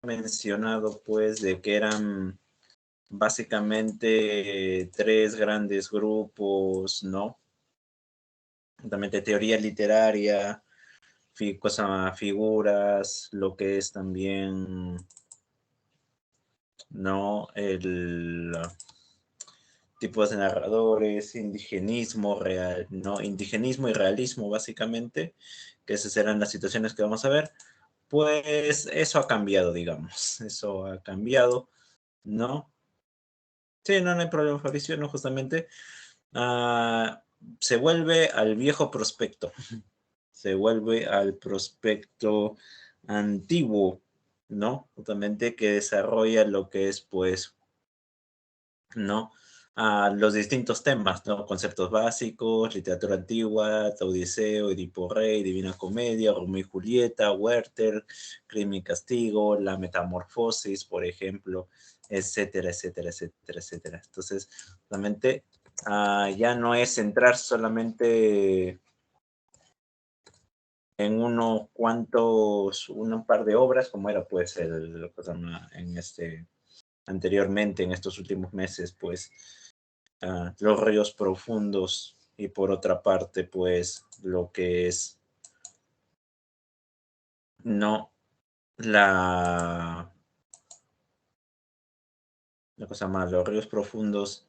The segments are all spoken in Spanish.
mencionado, pues, de que eran básicamente tres grandes grupos, ¿no? Justamente teoría literaria, figuras, lo que es también, ¿no? El tipos de narradores, indigenismo, real, ¿no? Indigenismo y realismo, básicamente, que esas serán las situaciones que vamos a ver. Pues eso ha cambiado, digamos, eso ha cambiado, ¿no? Sí, no, no hay problema, Fabricio, no, justamente. ah, Se vuelve al viejo prospecto, se vuelve al prospecto antiguo, ¿no? Justamente que desarrolla lo que es, pues, ¿no? Los distintos temas, ¿no? Conceptos básicos, literatura antigua, Odiseo, Edipo Rey, Divina Comedia, Romeo y Julieta, Werther, Crimen y Castigo, La Metamorfosis, por ejemplo, etcétera, etcétera, etcétera, etcétera. Entonces, realmente ya no es centrar solamente en unos cuantos, un par de obras, como era pues el, en anteriormente, en estos últimos meses, pues los ríos profundos y por otra parte, pues lo que es, no, la, la cosa más, los ríos profundos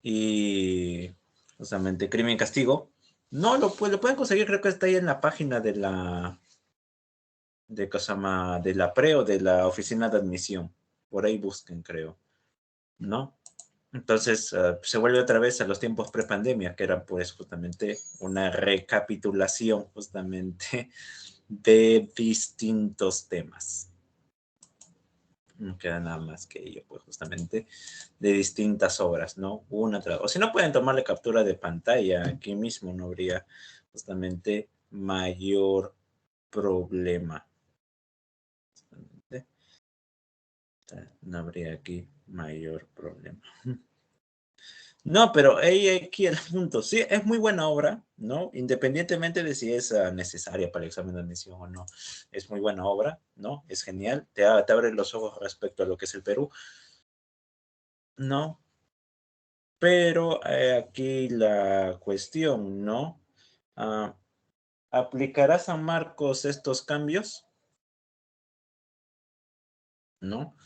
y justamente Crimen y Castigo. No, lo pueden conseguir, creo que está ahí en la página de de la PRE o de la oficina de admisión. Por ahí busquen, creo, ¿no? Entonces se vuelve otra vez a los tiempos prepandemia, que era pues justamente una recapitulación justamente de distintos temas. No queda nada más que ello, pues justamente de distintas obras, ¿no? Una tras. O si no pueden tomarle captura de pantalla aquí mismo, no habría justamente mayor problema. No habría aquí mayor problema. No, pero ahí aquí el punto. Sí, es muy buena obra, ¿no? Independientemente de si es necesaria para el examen de admisión o no. Es muy buena obra, ¿no? Es genial. Te abre los ojos respecto a lo que es el Perú, ¿no? Pero aquí la cuestión, ¿no? Ah, ¿Aplicará San Marcos estos cambios? ¿No?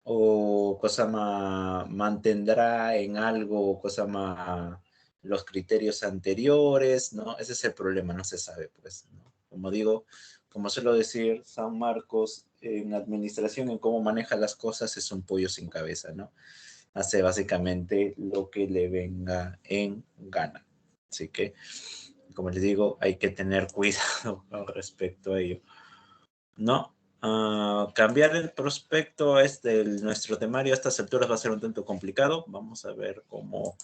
O cosa más mantendrá en algo, cosa más los criterios anteriores, ¿no? Ese es el problema, no se sabe, pues, ¿no? Como digo, como suelo decir, San Marcos en administración, en cómo maneja las cosas, es un pollo sin cabeza, ¿no? Hace básicamente lo que le venga en gana. Así que, como les digo, hay que tener cuidado con respecto a ello. No, cambiar el prospecto nuestro temario a estas alturas va a ser un tanto complicado. Vamos a ver cómo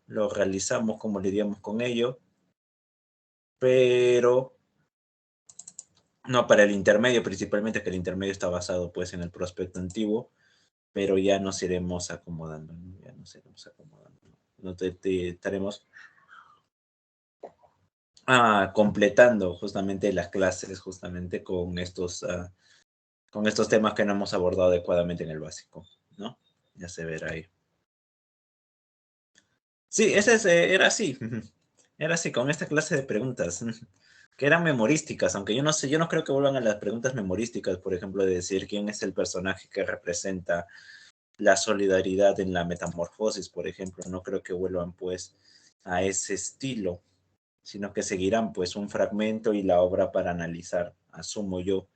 lo realizamos, cómo lidiamos con ello. Pero no para el intermedio, principalmente que el intermedio está basado pues en el prospecto antiguo, pero ya nos iremos acomodando, ¿no? Ya nos iremos acomodando. No estaremos completando justamente las clases, justamente con estos temas que no hemos abordado adecuadamente en el básico, ¿no? Ya se verá ahí. Sí, era así. Era así, con esta clase de preguntas, que eran memorísticas, aunque yo no sé, yo no creo que vuelvan a las preguntas memorísticas, por ejemplo, de decir quién es el personaje que representa la solidaridad en la metamorfosis, por ejemplo. No creo que vuelvan, pues, a ese estilo, sino que seguirán, pues, un fragmento y la obra para analizar, asumo yo,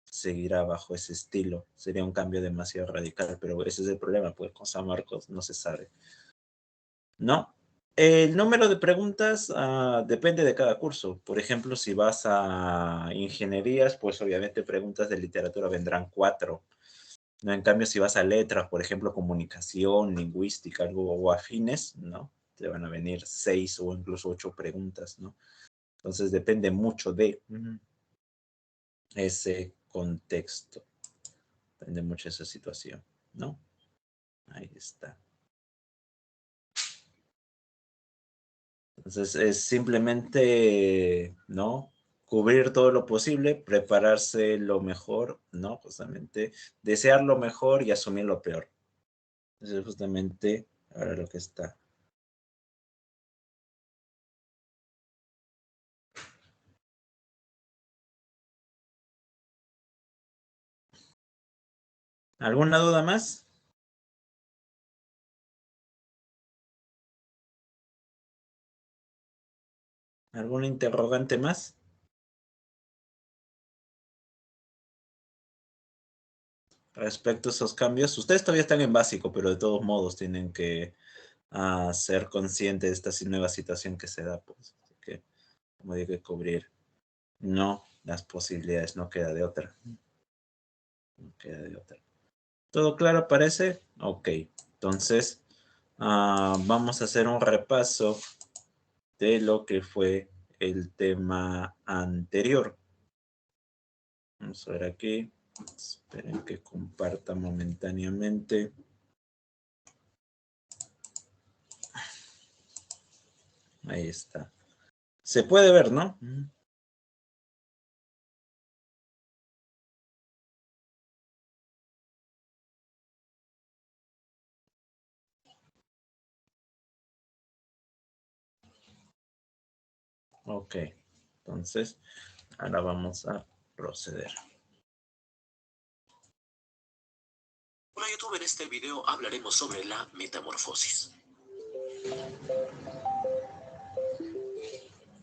seguirá bajo ese estilo. Sería un cambio demasiado radical, pero ese es el problema, pues con San Marcos no se sabe, ¿no? El número de preguntas depende de cada curso. Por ejemplo, si vas a ingenierías, pues obviamente preguntas de literatura vendrán cuatro. ¿No? En cambio, si vas a letras, por ejemplo, comunicación, lingüística, algo o afines, ¿no? Te van a venir seis o incluso ocho preguntas, ¿no? Entonces depende mucho de ese contexto. Depende mucho de esa situación, ¿no? Ahí está. Entonces es simplemente, ¿no? cubrir todo lo posible, prepararse lo mejor, ¿no? Justamente desear lo mejor y asumir lo peor. Eso es justamente ahora lo que está. ¿Alguna duda más? ¿Algún interrogante más? Respecto a esos cambios, ustedes todavía están en básico, pero de todos modos tienen que ser conscientes de esta nueva situación que se da, pues. Así que, como digo, hay que cubrir, no las posibilidades, no queda de otra. No queda de otra. ¿Todo claro parece? Ok, entonces vamos a hacer un repaso de lo que fue el tema anterior. Vamos a ver aquí. Esperen que comparta momentáneamente. Ahí está. Se puede ver, ¿no? Ok. Entonces, ahora vamos a proceder. Hola YouTube, en este video hablaremos sobre la metamorfosis.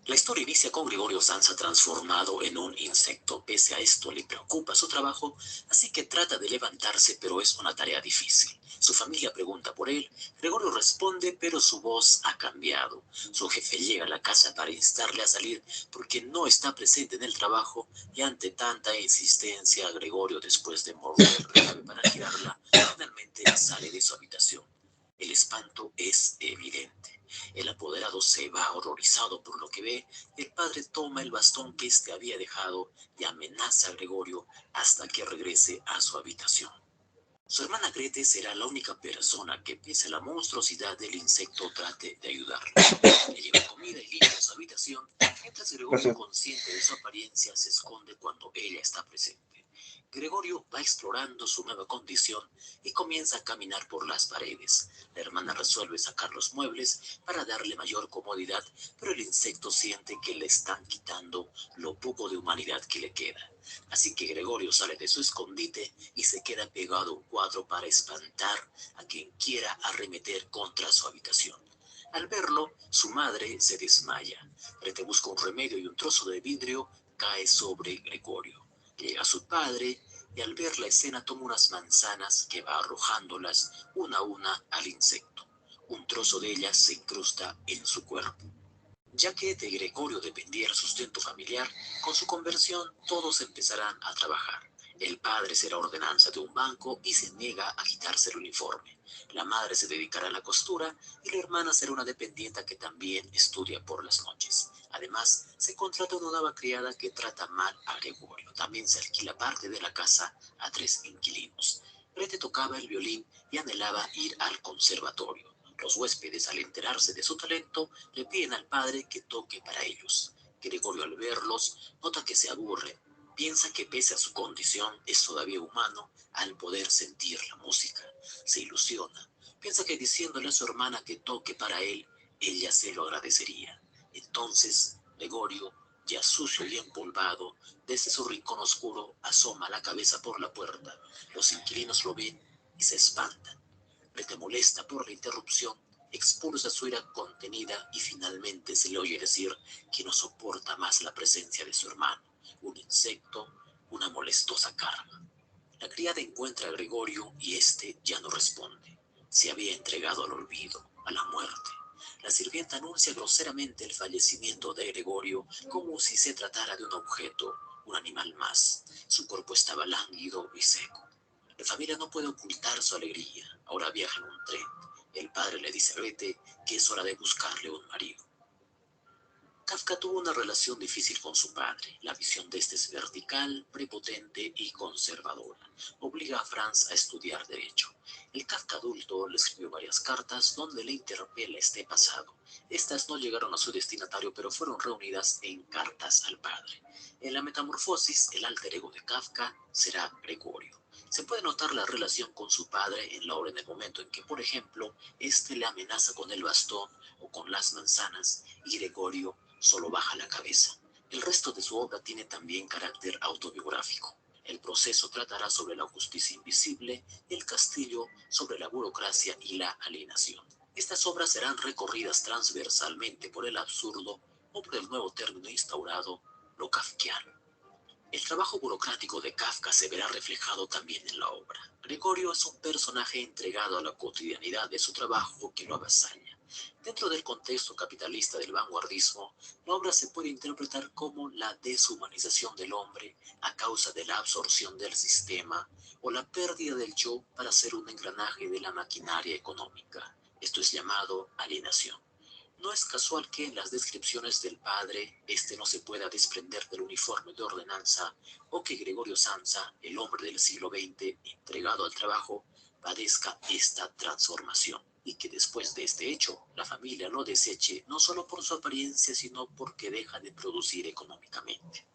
La historia inicia con Gregorio Samsa transformado en un insecto. Pese a esto le preocupa su trabajo, así que trata de levantarse, pero es una tarea difícil. Su familia pregunta por él, Gregorio responde, pero su voz ha cambiado. Su jefe llega a la casa para instarle a salir porque no está presente en el trabajo y ante tanta insistencia, Gregorio, después de morder la llave para girarla, finalmente sale de su habitación. El espanto es evidente. El apoderado se va horrorizado por lo que ve. El padre toma el bastón que éste había dejado y amenaza a Gregorio hasta que regrese a su habitación. Su hermana Grete será la única persona que, pese a la monstruosidad del insecto, trate de ayudarle. Le lleva comida y limpia su habitación, mientras Gregorio, consciente de su apariencia, se esconde cuando ella está presente. Gregorio va explorando su nueva condición y comienza a caminar por las paredes. La hermana resuelve sacar los muebles para darle mayor comodidad, pero el insecto siente que le están quitando lo poco de humanidad que le queda. Así que Gregorio sale de su escondite y se queda pegado a un cuadro para espantar a quien quiera arremeter contra su habitación. Al verlo, su madre se desmaya. Grete busca un remedio y un trozo de vidrio cae sobre Gregorio. Llega su padre y al ver la escena toma unas manzanas que va arrojándolas una a una al insecto. Un trozo de ellas se incrusta en su cuerpo. Ya que de Gregorio dependía el sustento familiar, con su conversión todos empezarán a trabajar. El padre será ordenanza de un banco y se niega a quitarse el uniforme. La madre se dedicará a la costura y la hermana será una dependienta que también estudia por las noches. Además, se contrata una nueva criada que trata mal a Gregorio. También se alquila parte de la casa a 3 inquilinos. Grete tocaba el violín y anhelaba ir al conservatorio. Los huéspedes, al enterarse de su talento, le piden al padre que toque para ellos. Gregorio, al verlos, nota que se aburre. Piensa que pese a su condición es todavía humano al poder sentir la música. Se ilusiona. Piensa que diciéndole a su hermana que toque para él, ella se lo agradecería. Entonces, Gregorio, ya sucio y empolvado, desde su rincón oscuro asoma la cabeza por la puerta. Los inquilinos lo ven y se espantan. Grete, molesta por la interrupción, expulsa su ira contenida y finalmente se le oye decir que no soporta más la presencia de su hermano, un insecto, una molestosa carga. La criada encuentra a Gregorio y éste ya no responde. Se había entregado al olvido, a la muerte. La sirvienta anuncia groseramente el fallecimiento de Gregorio como si se tratara de un objeto, un animal más. Su cuerpo estaba lánguido y seco. La familia no puede ocultar su alegría. Ahora viaja en un tren. El padre le dice a Grete que es hora de buscarle un marido. Kafka tuvo una relación difícil con su padre. La visión de este es vertical, prepotente y conservadora. Obliga a Franz a estudiar derecho. El Kafka adulto le escribió varias cartas donde le interpela este pasado. Estas no llegaron a su destinatario, pero fueron reunidas en cartas al padre. En la metamorfosis, el alter ego de Kafka será Gregorio. Se puede notar la relación con su padre en la obra en el momento en que, por ejemplo, este le amenaza con el bastón o con las manzanas y Gregorio solo baja la cabeza. El resto de su obra tiene también carácter autobiográfico. El proceso tratará sobre la justicia invisible, el castillo sobre la burocracia y la alienación. Estas obras serán recorridas transversalmente por el absurdo o por el nuevo término instaurado, lo kafkiano. El trabajo burocrático de Kafka se verá reflejado también en la obra. Gregorio es un personaje entregado a la cotidianidad de su trabajo que lo avasalla. Dentro del contexto capitalista del vanguardismo, la obra se puede interpretar como la deshumanización del hombre a causa de la absorción del sistema o la pérdida del yo para ser un engranaje de la maquinaria económica. Esto es llamado alienación. No es casual que en las descripciones del padre este no se pueda desprender del uniforme de ordenanza o que Gregorio Samsa, el hombre del siglo XX entregado al trabajo, padezca esta transformación y que después de este hecho la familia lo deseche no solo por su apariencia sino porque deja de producir económicamente.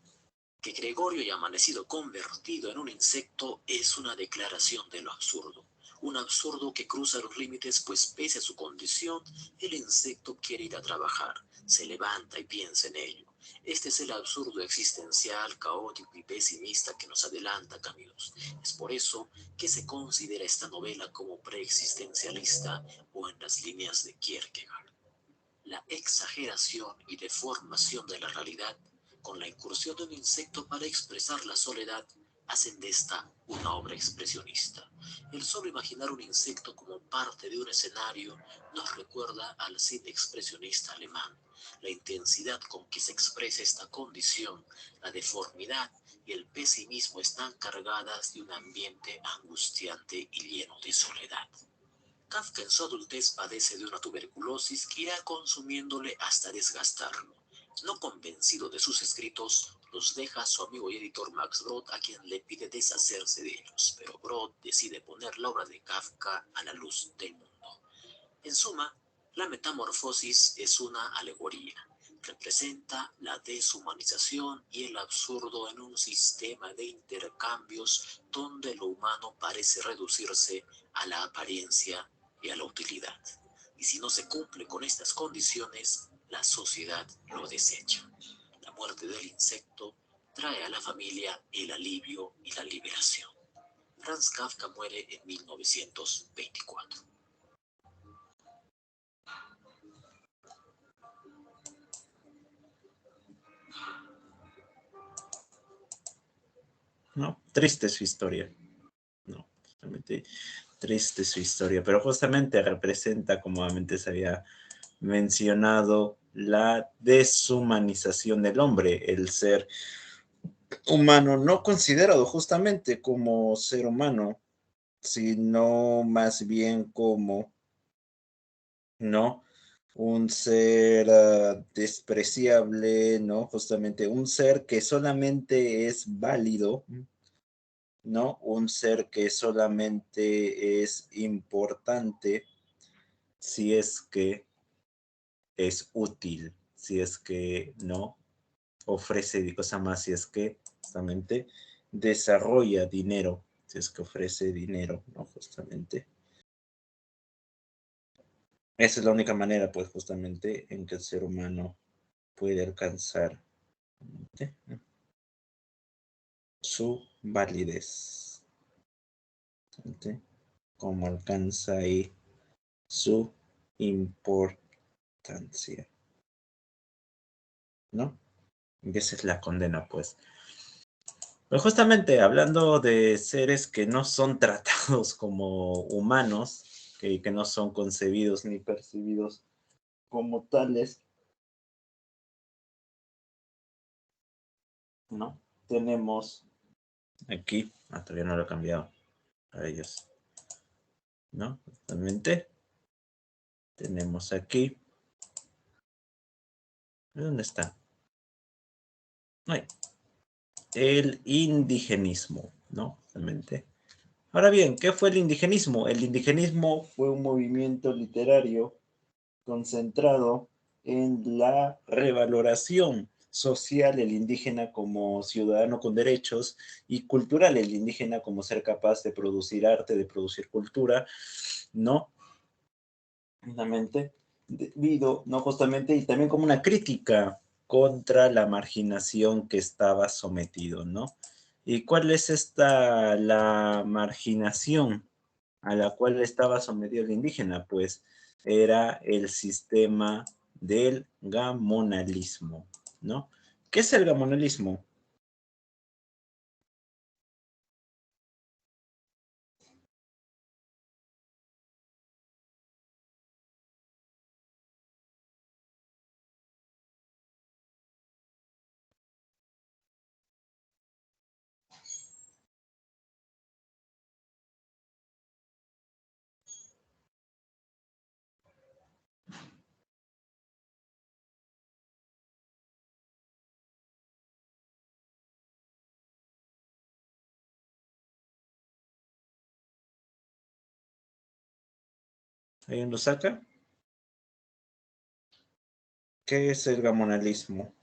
Que Gregorio haya amanecido convertido en un insecto es una declaración de lo absurdo. Un absurdo que cruza los límites, pues pese a su condición, el insecto quiere ir a trabajar, se levanta y piensa en ello. Este es el absurdo existencial, caótico y pesimista que nos adelanta Camus. Es por eso que se considera esta novela como preexistencialista o en las líneas de Kierkegaard. La exageración y deformación de la realidad con la incursión de un insecto para expresar la soledad, hacen de esta una obra expresionista. El solo imaginar un insecto como parte de un escenario nos recuerda al cine expresionista alemán. La intensidad con que se expresa esta condición, la deformidad y el pesimismo están cargadas de un ambiente angustiante y lleno de soledad. Kafka en su adultez padece de una tuberculosis que irá consumiéndole hasta desgastarlo. No convencido de sus escritos, los deja a su amigo y editor Max Brod, a quien le pide deshacerse de ellos, pero Brod decide poner la obra de Kafka a la luz del mundo. En suma, la metamorfosis es una alegoría. Representa la deshumanización y el absurdo en un sistema de intercambios donde lo humano parece reducirse a la apariencia y a la utilidad. Y si no se cumple con estas condiciones, la sociedad lo desecha. La muerte del insecto trae a la familia el alivio y la liberación. Franz Kafka muere en 1924. ¿No? Triste su historia. No, justamente triste su historia, pero justamente representa, como antes había mencionado, la deshumanización del hombre, el ser humano no considerado justamente como ser humano, sino más bien como, ¿no? Un ser despreciable, ¿no? Justamente un ser que solamente es válido, ¿no? Un ser que solamente es importante si es que es útil, si es que no ofrece cosa más, si es que justamente desarrolla dinero, si es que ofrece dinero, ¿no? Justamente. Esa es la única manera, pues, justamente en que el ser humano puede alcanzar su validez. Como alcanza ahí su importancia, ¿no? Y esa es la condena, pues. Pero justamente hablando de seres que no son tratados como humanos, que no son concebidos ni percibidos como tales, ¿no? Tenemos aquí, todavía no lo he cambiado para ellos, ¿no? Justamente tenemos aquí ¿Dónde está? Ay, el indigenismo, ¿no? Justamente. Ahora bien, ¿qué fue el indigenismo? El indigenismo fue un movimiento literario concentrado en la revaloración social del indígena como ciudadano con derechos y cultural, el indígena como ser capaz de producir arte, de producir cultura, ¿no? Justamente, debido, ¿no? Justamente, y también como una crítica contra la marginación que estaba sometido, ¿no? ¿Y cuál es la marginación a la cual estaba sometido el indígena? Pues era el sistema del gamonalismo, ¿no? ¿Qué es el gamonalismo? ¿Alguien lo saca? ¿Qué es el gamonalismo?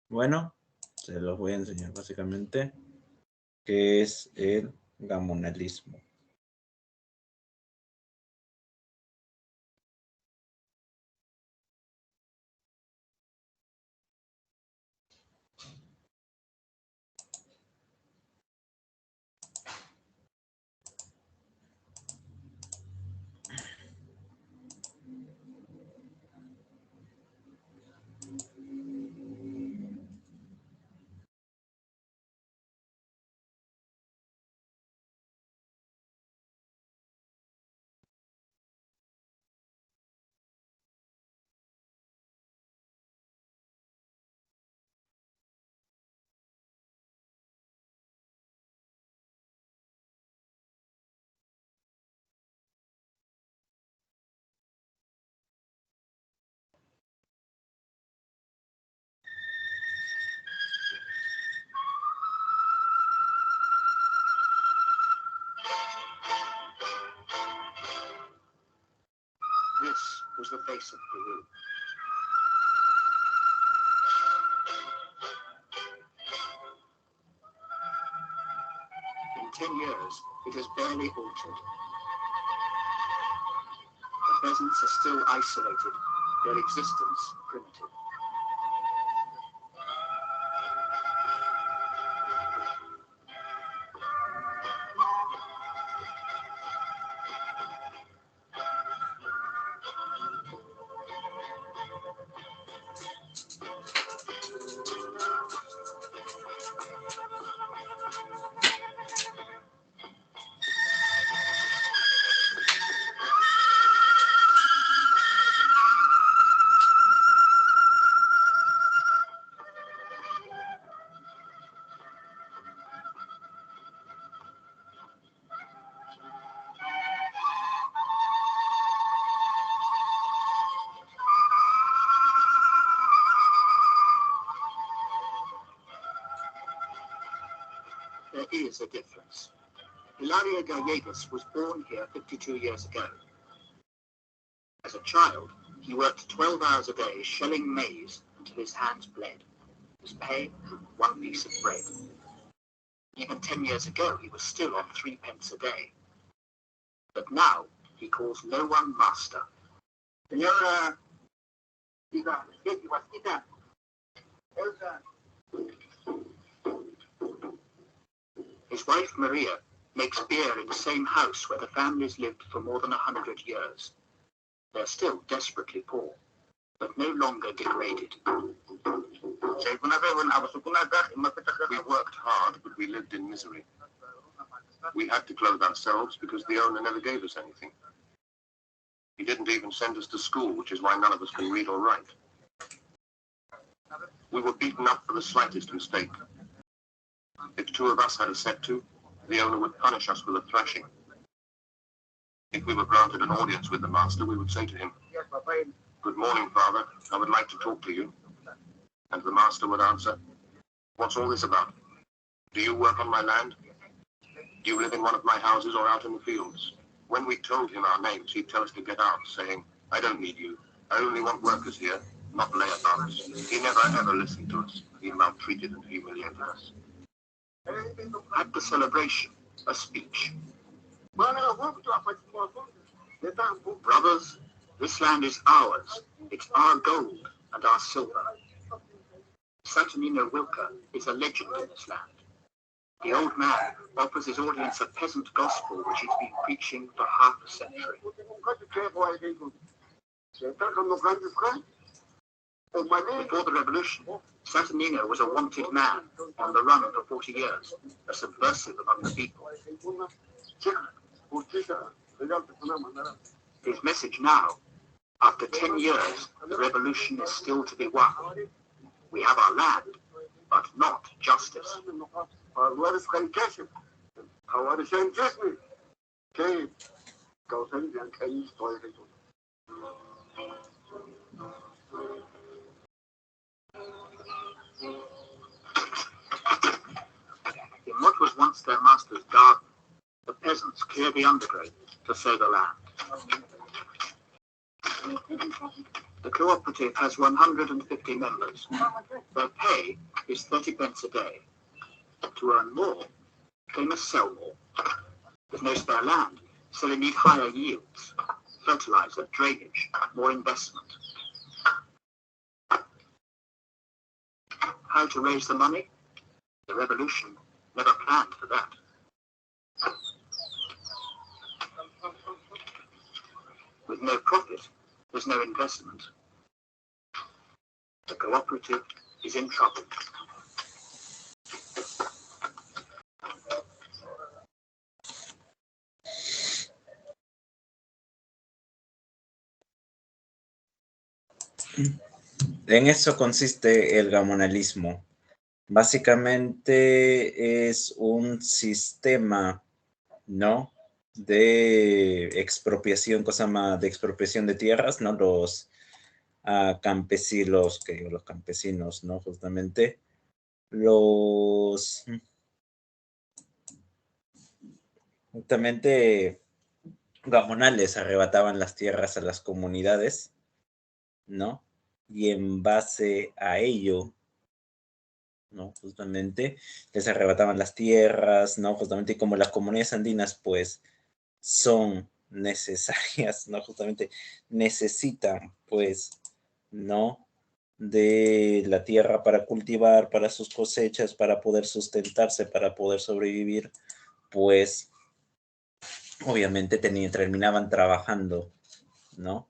Bueno, se los voy a enseñar básicamente qué es el gamonalismo. This was the face of Peru. In 10 years, it has barely altered. The peasants are still isolated, their existence primitive. There is a difference. Hilario Gallegos was born here 52 years ago. As a child, he worked 12 hours a day shelling maize until his hands bled. His pay, 1 piece of bread. Even 10 years ago, he was still on 3 pence a day. But now, he calls no one master. Señora, diga, his wife Maria makes beer in the same house where the families lived for more than 100 years. They're still desperately poor, but no longer degraded. We worked hard, but we lived in misery. We had to clothe ourselves because the owner never gave us anything. He didn't even send us to school, which is why none of us can read or write. We were beaten up for the slightest mistake. If two of us had a set to, the owner would punish us with a thrashing. If we were granted an audience with the master, we would say to him, "Good morning, father. I would like to talk to you." And the master would answer, "What's all this about? Do you work on my land? Do you live in one of my houses or out in the fields?" When we told him our names, he'd tell us to get out, saying, "I don't need you. I only want workers here, not layabouts." He never ever listened to us. He maltreated and humiliated us. At the celebration, a speech. "Brothers, this land is ours. It's our gold and our silver. Saturnino Wilker is a legend in this land. The old man offers his audience a peasant gospel which he's been preaching for half a century. Before the revolution, Saturnino was a wanted man on the run for 40 years, a subversive among the people. His message now, after 10 years, the revolution is still to be won. We have our land, but not justice. In what was once their master's garden, the peasants clear the undergrowth to sow the land. The cooperative has 150 members. Their pay is 30 pence a day. To earn more, they must sell more. With no spare land, so they need higher yields, fertilizer, drainage, more investment. How to raise the money? The revolution never planned for that. With no profit, there's no investment. The cooperative is in trouble. En eso consiste el gamonalismo. Básicamente es un sistema, ¿no?, de expropiación, de expropiación de tierras, ¿no? Los campesinos, ¿no? Justamente justamente gamonales arrebataban las tierras a las comunidades, ¿no? Y en base a ello, ¿no? Justamente les arrebataban las tierras, ¿no? Justamente, y como las comunidades andinas, pues, son necesarias, ¿no? Justamente necesitan, pues, ¿no?, de la tierra para cultivar, para sus cosechas, para poder sustentarse, para poder sobrevivir, pues, obviamente terminaban trabajando, ¿no?,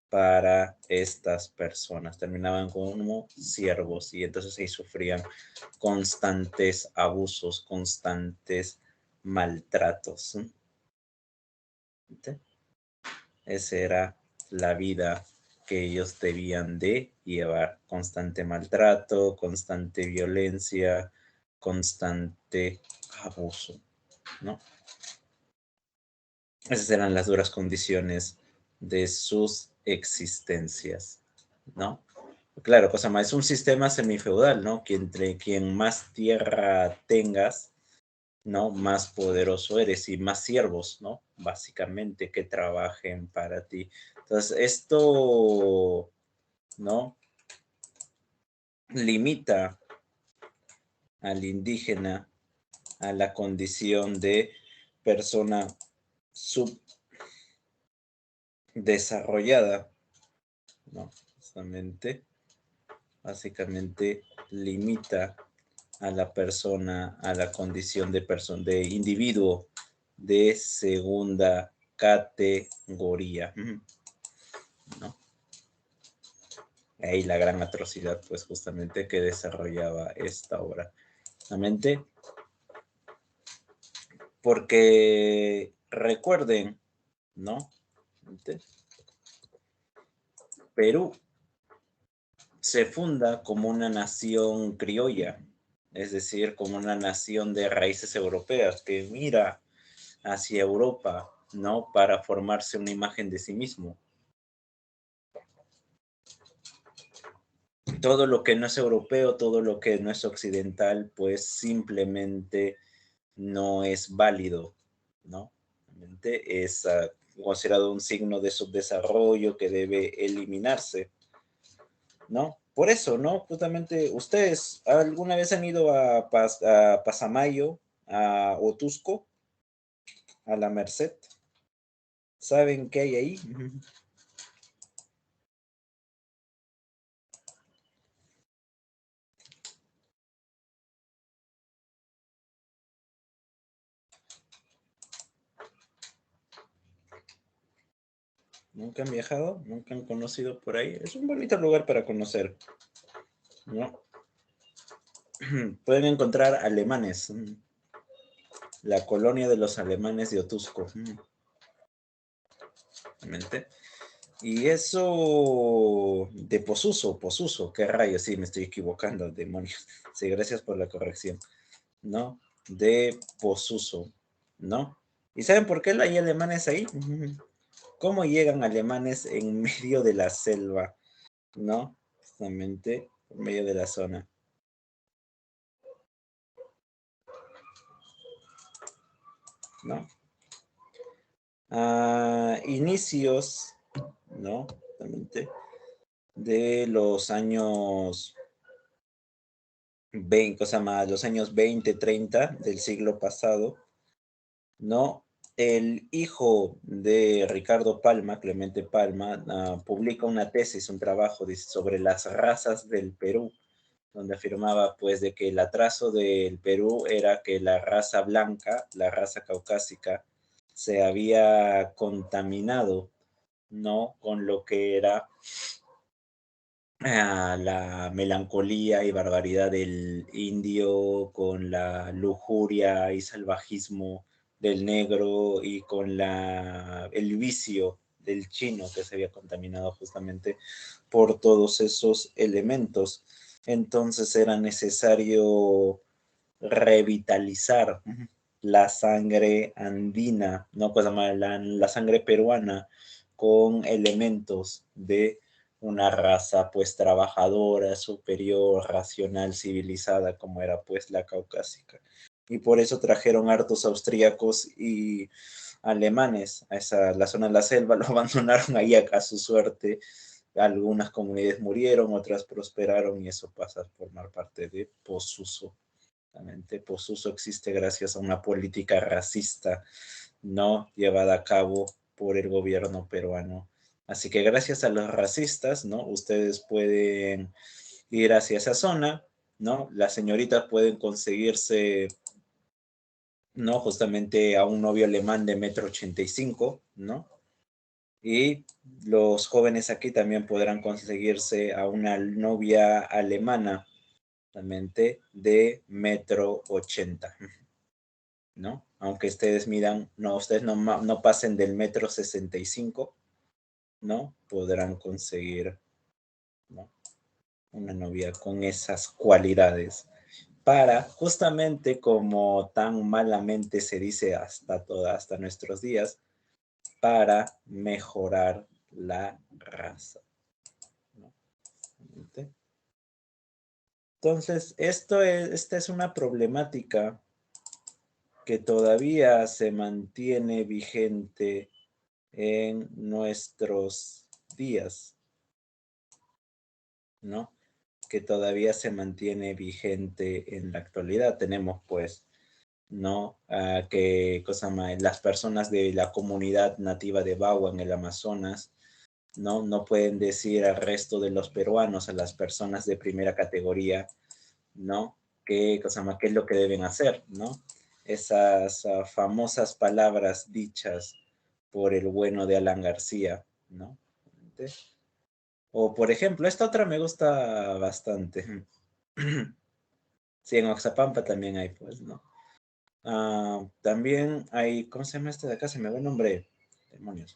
para estas personas, terminaban como siervos, y entonces ahí sufrían constantes abusos, constantes maltratos, ¿sí? Esa era la vida que ellos debían de llevar: constante maltrato, constante violencia, constante abuso, ¿no? Esas eran las duras condiciones de sus existencias, ¿no? Claro, cosa más, es un sistema semifeudal, ¿no? Que entre quien más tierra tengas, ¿no?, más poderoso eres, y más siervos, ¿no?, básicamente, que trabajen para ti. Entonces, esto, ¿no?, limita al indígena a la condición de persona subdesarrollada, ¿no? Justamente, básicamente limita a la persona a la condición de individuo de segunda categoría, ¿no? Ahí la gran atrocidad, pues, justamente, que desarrollaba esta obra. Justamente porque recuerden, ¿no?, Perú se funda como una nación criolla, Es decir, como una nación de raíces europeas que mira hacia Europa, ¿no? Para formarse una imagen de sí mismo. Todo lo que no es europeo, todo lo que no es occidental, pues simplemente no es válido, ¿no? Realmente es considerado un signo de subdesarrollo que debe eliminarse, ¿no? Por eso, ¿no? Justamente, ¿ustedes alguna vez han ido a Pasamayo, a Otusco, a la Merced? ¿Saben qué hay ahí? ¿Nunca han viajado? ¿Nunca han conocido por ahí? Es un bonito lugar para conocer, ¿no? Pueden encontrar alemanes, la colonia de los alemanes de Otusco. Realmente. Y eso de Posuso, qué rayos, sí, me estoy equivocando, demonios. Sí, gracias por la corrección, ¿no? De Posuso, ¿no? ¿Y saben por qué hay alemanes ahí? ¿Cómo llegan alemanes en medio de la selva, ¿no? Justamente en medio de la zona. ¿No? A inicios, ¿no? Justamente de los años 20, cosa más, los años 20, 30 del siglo pasado, ¿no? El hijo de Ricardo Palma, Clemente Palma, publica una tesis, un trabajo sobre las razas del Perú, donde afirmaba pues de que el atraso del Perú era que la raza blanca, la raza caucásica, se había contaminado, ¿no? Con lo que era la melancolía y barbaridad del indio, con la lujuria y salvajismo del negro y con el vicio del chino que se había contaminado justamente por todos esos elementos. Entonces era necesario revitalizar la sangre andina, no cosa más, la sangre peruana con elementos de una raza pues trabajadora, superior, racional, civilizada, como era pues la caucásica. Y por eso trajeron hartos austríacos y alemanes a la zona de la selva, lo abandonaron ahí a su suerte. Algunas comunidades murieron, otras prosperaron y eso pasa a formar parte de Posuso. Posuso existe gracias a una política racista no llevada a cabo por el gobierno peruano. Así que gracias a los racistas, ¿no? Ustedes pueden ir hacia esa zona, ¿no? Las señoritas pueden conseguirse, ¿no? Justamente a un novio alemán de 1,85 m, ¿no? Y los jóvenes aquí también podrán conseguirse a una novia alemana, justamente de 1,80 m, ¿no? Aunque ustedes midan, no, ustedes no pasen del 1,65 m, ¿no? Podrán conseguir, ¿no? Una novia con esas cualidades para, justamente como tan malamente se dice hasta nuestros días, para mejorar la raza, ¿no? Entonces, esta es una problemática que todavía se mantiene vigente en nuestros días, ¿no? Que todavía se mantiene vigente en la actualidad. Tenemos pues, ¿no? Que cosa más, las personas de la comunidad nativa de Bagua en el Amazonas, ¿no? No pueden decir al resto de los peruanos, a las personas de primera categoría, ¿no? ¿Qué cosa más, qué es lo que deben hacer, ¿no? Esas famosas palabras dichas por el bueno de Alan García, ¿no? O por ejemplo, esta otra me gusta bastante. Sí, en Oxapampa también hay, pues, ¿no? También hay, ¿cómo se llama este de acá? Se me va el nombre. Demonios.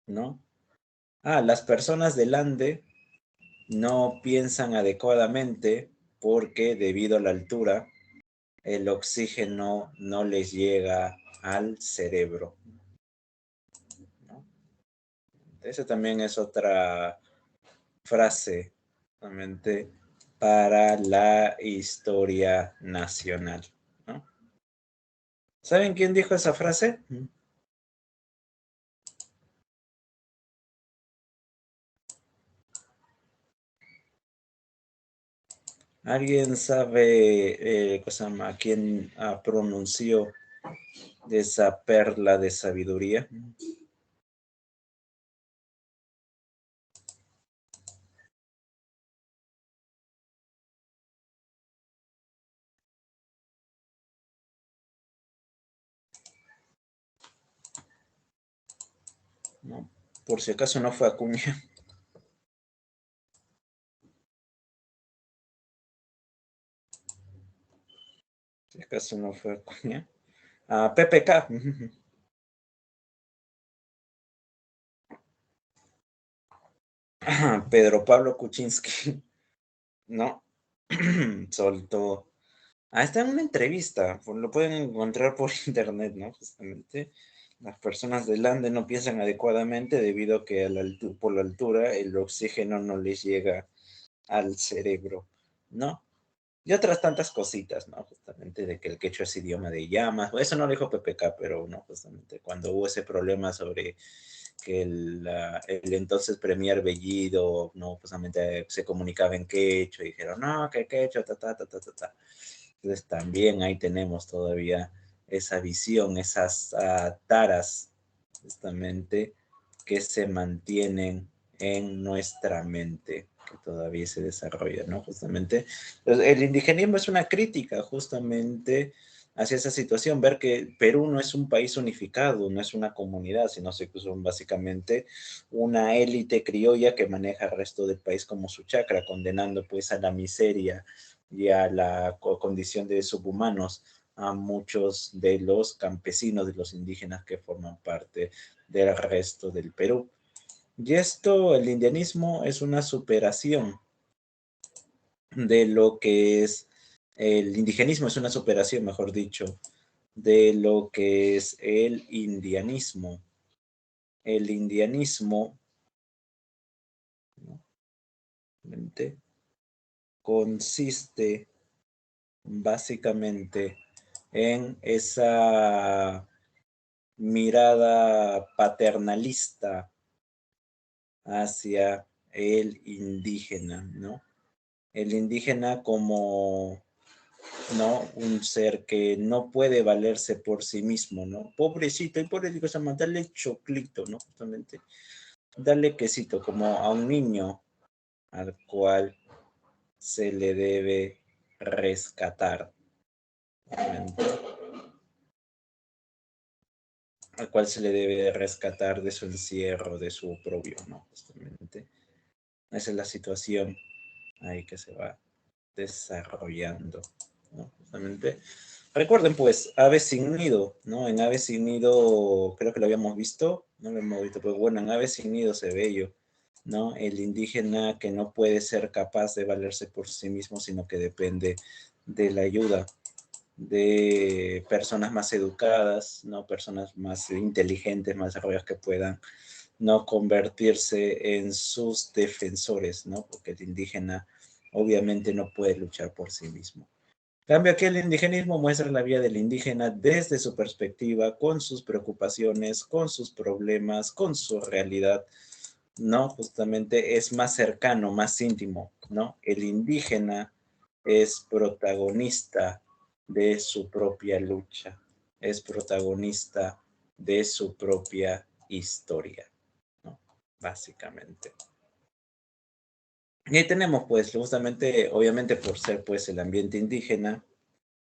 ¿No? Las personas del Ande no piensan adecuadamente, porque debido a la altura, el oxígeno no les llega al cerebro, ¿no? Esa también es otra frase, realmente, para la historia nacional, ¿no? ¿Saben quién dijo esa frase? ¿Alguien sabe cosa se llama, quién pronunció esa perla de sabiduría? No, por si acaso no fue Acuña. Si acaso no fue Acuña. PPK. Pedro Pablo Kuczynski. No. Soltó. Está en una entrevista. Lo pueden encontrar por internet, ¿no? Justamente. Las personas del Ande no piensan adecuadamente debido a que por la altura el oxígeno no les llega al cerebro, ¿no? Y otras tantas cositas, ¿no? Justamente de que el quechua es idioma de llamas. Eso no lo dijo PPK, pero no, justamente cuando hubo ese problema sobre que el entonces premier Bellido, ¿no? Justamente se comunicaba en quechua y dijeron, no, que quechua, ta, ta, ta, ta, ta, ta. Entonces también ahí tenemos todavía esa visión, esas taras, justamente, que se mantienen en nuestra mente, que todavía se desarrolla, ¿no? Justamente, el indigenismo es una crítica justamente hacia esa situación, ver que Perú no es un país unificado, no es una comunidad, sino que son básicamente una élite criolla que maneja el resto del país como su chacra, condenando pues a la miseria y a la condición de subhumanos a muchos de los campesinos, de los indígenas que forman parte del resto del Perú. Y esto, el indianismo, es una superación de lo que es, el indigenismo es una superación, mejor dicho, de lo que es el indianismo. El indianismo, ¿no? Consiste básicamente en esa mirada paternalista hacia el indígena, ¿no? El indígena como, ¿no? Un ser que no puede valerse por sí mismo, ¿no? Pobrecito, y pobrecito, se llama, dale choclito, ¿no? Justamente, dale quesito, como a un niño al cual se le debe rescatar, al cual se le debe rescatar de su encierro, de su oprobio, ¿no? Justamente. Esa es la situación ahí que se va desarrollando, ¿no? Justamente. Recuerden, pues, Ave sin nido, ¿no? En Ave sin nido, creo que lo habíamos visto, no lo hemos visto, pero bueno, en Ave sin nido se ve ello, ¿no? El indígena que no puede ser capaz de valerse por sí mismo, sino que depende de la ayuda de personas más educadas, ¿no? Personas más inteligentes, más desarrolladas que puedan no convertirse en sus defensores, ¿no? Porque el indígena obviamente no puede luchar por sí mismo. En cambio, aquí el indigenismo muestra la vida del indígena desde su perspectiva, con sus preocupaciones, con sus problemas, con su realidad, ¿no? Justamente es más cercano, más íntimo, ¿no? El indígena es protagonista de su propia lucha, es protagonista de su propia historia, ¿no? Básicamente. Y ahí tenemos, pues, justamente, obviamente por ser, pues, el ambiente indígena,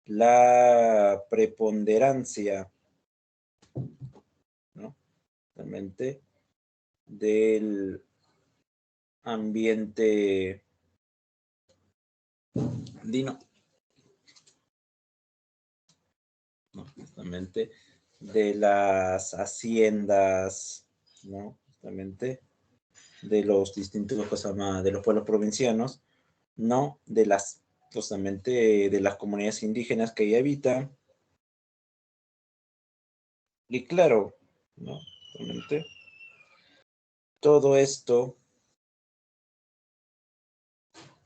la preponderancia, ¿no? Realmente del ambiente andino, ¿no? Justamente de las haciendas, ¿no? Justamente de los distintos, de los pueblos provincianos, ¿no? De las justamente de las comunidades indígenas que ahí habitan. Y claro, ¿no? Justamente todo esto,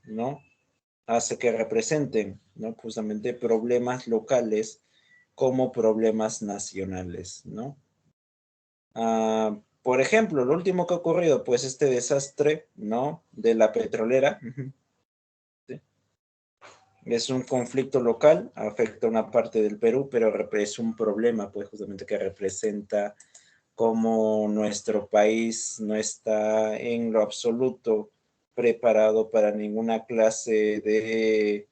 ¿no? Hace que representen, ¿no? Justamente problemas locales como problemas nacionales, ¿no? Por ejemplo, lo último que ha ocurrido, pues este desastre, ¿no? De la petrolera, ¿sí? Es un conflicto local, afecta a una parte del Perú, pero es un problema, pues justamente que representa cómo nuestro país no está en lo absoluto preparado para ninguna clase de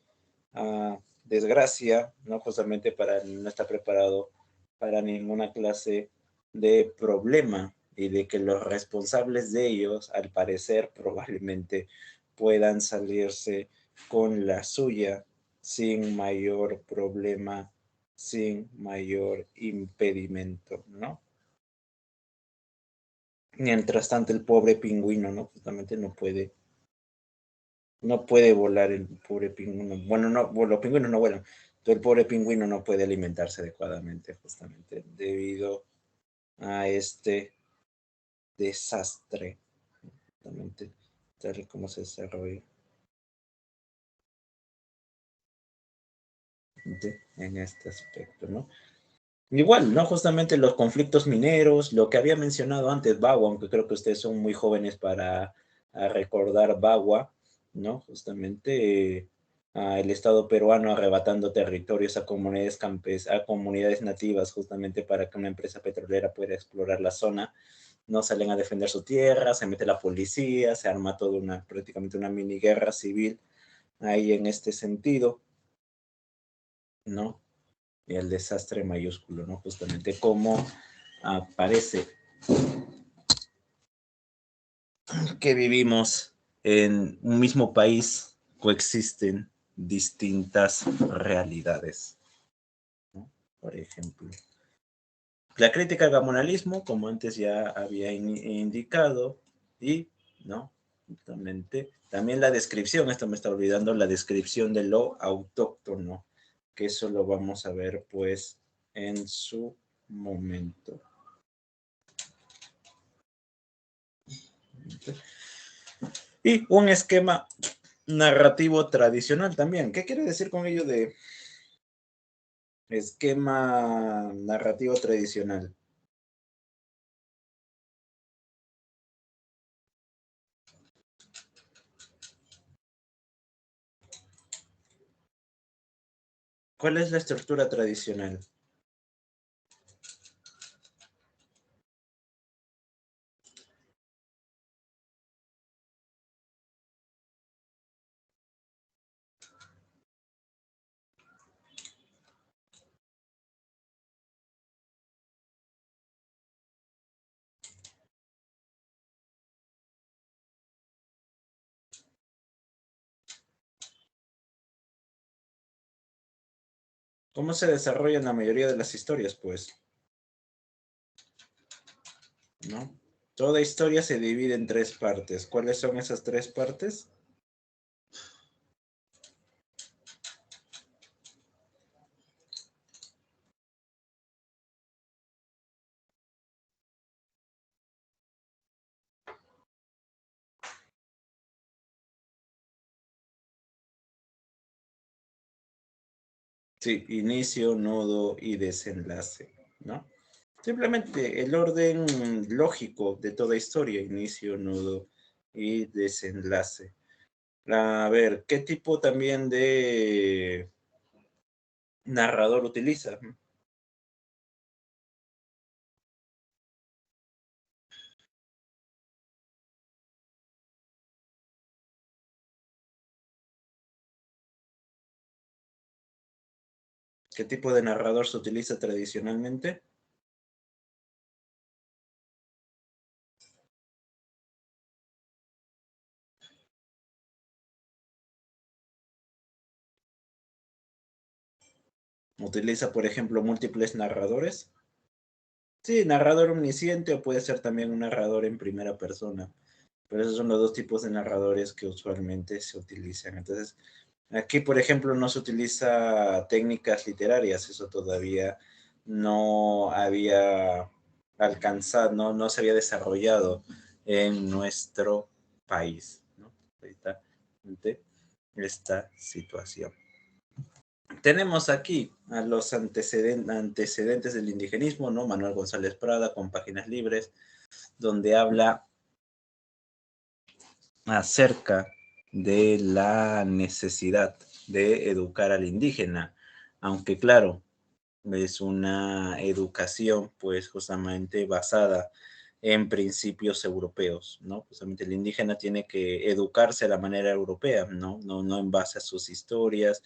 desgracia, ¿no? Justamente no está preparado para ninguna clase de problema y de que los responsables de ellos, al parecer, probablemente puedan salirse con la suya sin mayor problema, sin mayor impedimento, ¿no? Mientras tanto, el pobre pingüino, ¿no? Justamente no puede volar el pobre pingüino. Bueno, no, los pingüinos no vuelan. Pero el pobre pingüino no puede alimentarse adecuadamente, justamente, debido a este desastre, justamente, tal y como se desarrolla en este aspecto, ¿no? Igual, ¿no? Justamente los conflictos mineros, lo que había mencionado antes, Bagua, aunque creo que ustedes son muy jóvenes para recordar Bagua, ¿no? Justamente el Estado peruano arrebatando territorios a a comunidades nativas, justamente para que una empresa petrolera pueda explorar la zona. No salen a defender su tierra, se mete la policía, se arma toda prácticamente una mini guerra civil ahí en este sentido, ¿no? Y el desastre mayúsculo, ¿no? Justamente como parece que vivimos en un mismo país, coexisten distintas realidades, ¿no? Por ejemplo, la crítica al gamonalismo, como antes ya había indicado, y, ¿no? Justamente, también la descripción, esto me está olvidando, la descripción de lo autóctono, que eso lo vamos a ver, pues, en su momento. Y un esquema narrativo tradicional también. ¿Qué quiere decir con ello de esquema narrativo tradicional? ¿Cuál es la estructura tradicional? ¿Cómo se desarrollan la mayoría de las historias, pues? ¿No? Toda historia se divide en tres partes. ¿Cuáles son esas tres partes? Sí, inicio, nudo y desenlace, ¿no? Simplemente el orden lógico de toda historia, inicio, nudo y desenlace. A ver, ¿qué tipo también de narrador utiliza? ¿Qué tipo de narrador se utiliza tradicionalmente? Utiliza, por ejemplo, múltiples narradores. Sí, narrador omnisciente o puede ser también un narrador en primera persona. Pero esos son los dos tipos de narradores que usualmente se utilizan. Entonces, Aquí, por ejemplo, no se utiliza técnicas literarias, eso todavía no había alcanzado, no se había desarrollado en nuestro país, ¿no? Ahorita, esta situación. Tenemos aquí a los antecedentes del indigenismo, ¿no? Manuel González Prada, con Páginas Libres, donde habla acerca de la necesidad de educar al indígena, aunque claro, es una educación pues justamente basada en principios europeos, ¿no? Justamente el indígena tiene que educarse a la manera europea, ¿no? No en base a sus historias,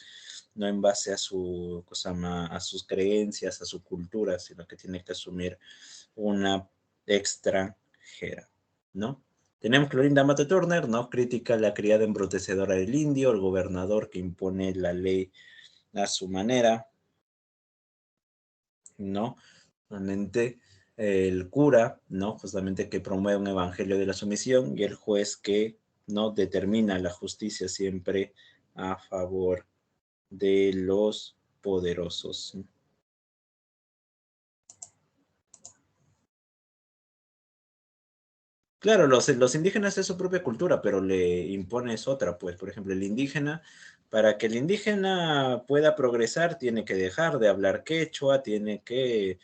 no en base a a sus creencias, a su cultura, sino que tiene que asumir una extranjera, ¿no? Tenemos Clorinda Mata Turner, ¿no? Critica la criada embrutecedora del indio, el gobernador que impone la ley a su manera, ¿no? Realmente el cura, ¿no? Justamente que promueve un evangelio de la sumisión y el juez que, ¿no? Determina la justicia siempre a favor de los poderosos. Claro, los indígenas es su propia cultura, pero le impones otra, pues, por ejemplo, el indígena, para que el indígena pueda progresar, tiene que dejar de hablar quechua, tiene que,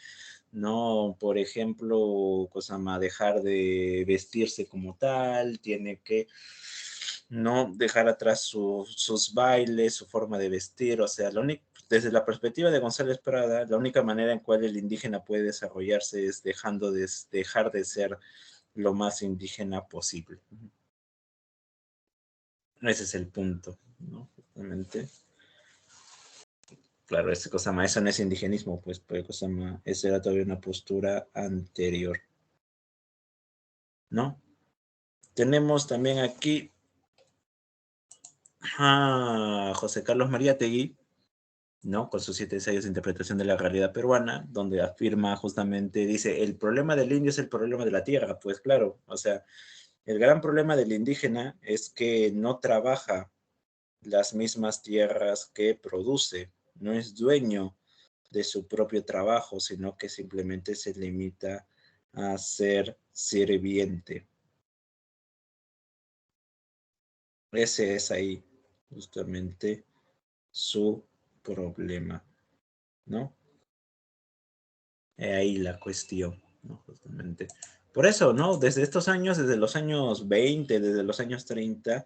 no, por ejemplo, cosa más, dejar de vestirse como tal, tiene que, no, dejar atrás sus bailes, su forma de vestir, o sea, desde la perspectiva de González Prada, la única manera en cual el indígena puede desarrollarse es dejar de ser lo más indígena posible. Ese es el punto, ¿no? Justamente. Claro, eso no es indigenismo, pues esa era todavía una postura anterior, ¿no? Tenemos también aquí a José Carlos Mariátegui, ¿no? Con sus 7 ensayos de interpretación de la realidad peruana, donde afirma justamente, dice, el problema del indio es el problema de la tierra. Pues claro, o sea, el gran problema del indígena es que no trabaja las mismas tierras que produce, no es dueño de su propio trabajo, sino que simplemente se limita a ser sirviente. Ese es ahí justamente su problema, ¿no? Ahí la cuestión, ¿no? Justamente. Por eso, ¿no? Desde estos años, desde los años 20, desde los años 30,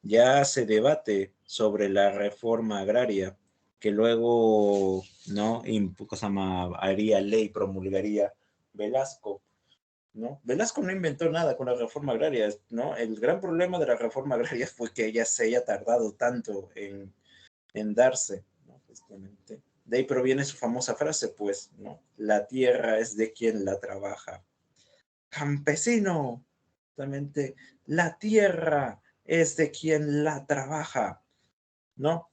ya se debate sobre la reforma agraria, que luego, ¿no? Haría ley, promulgaría Velasco, ¿no? Velasco no inventó nada con la reforma agraria, ¿no? El gran problema de la reforma agraria fue que ella se haya tardado tanto en darse, ¿no? Justamente. De ahí proviene su famosa frase, pues, ¿no? La tierra es de quien la trabaja. Campesino, justamente, la tierra es de quien la trabaja, ¿no?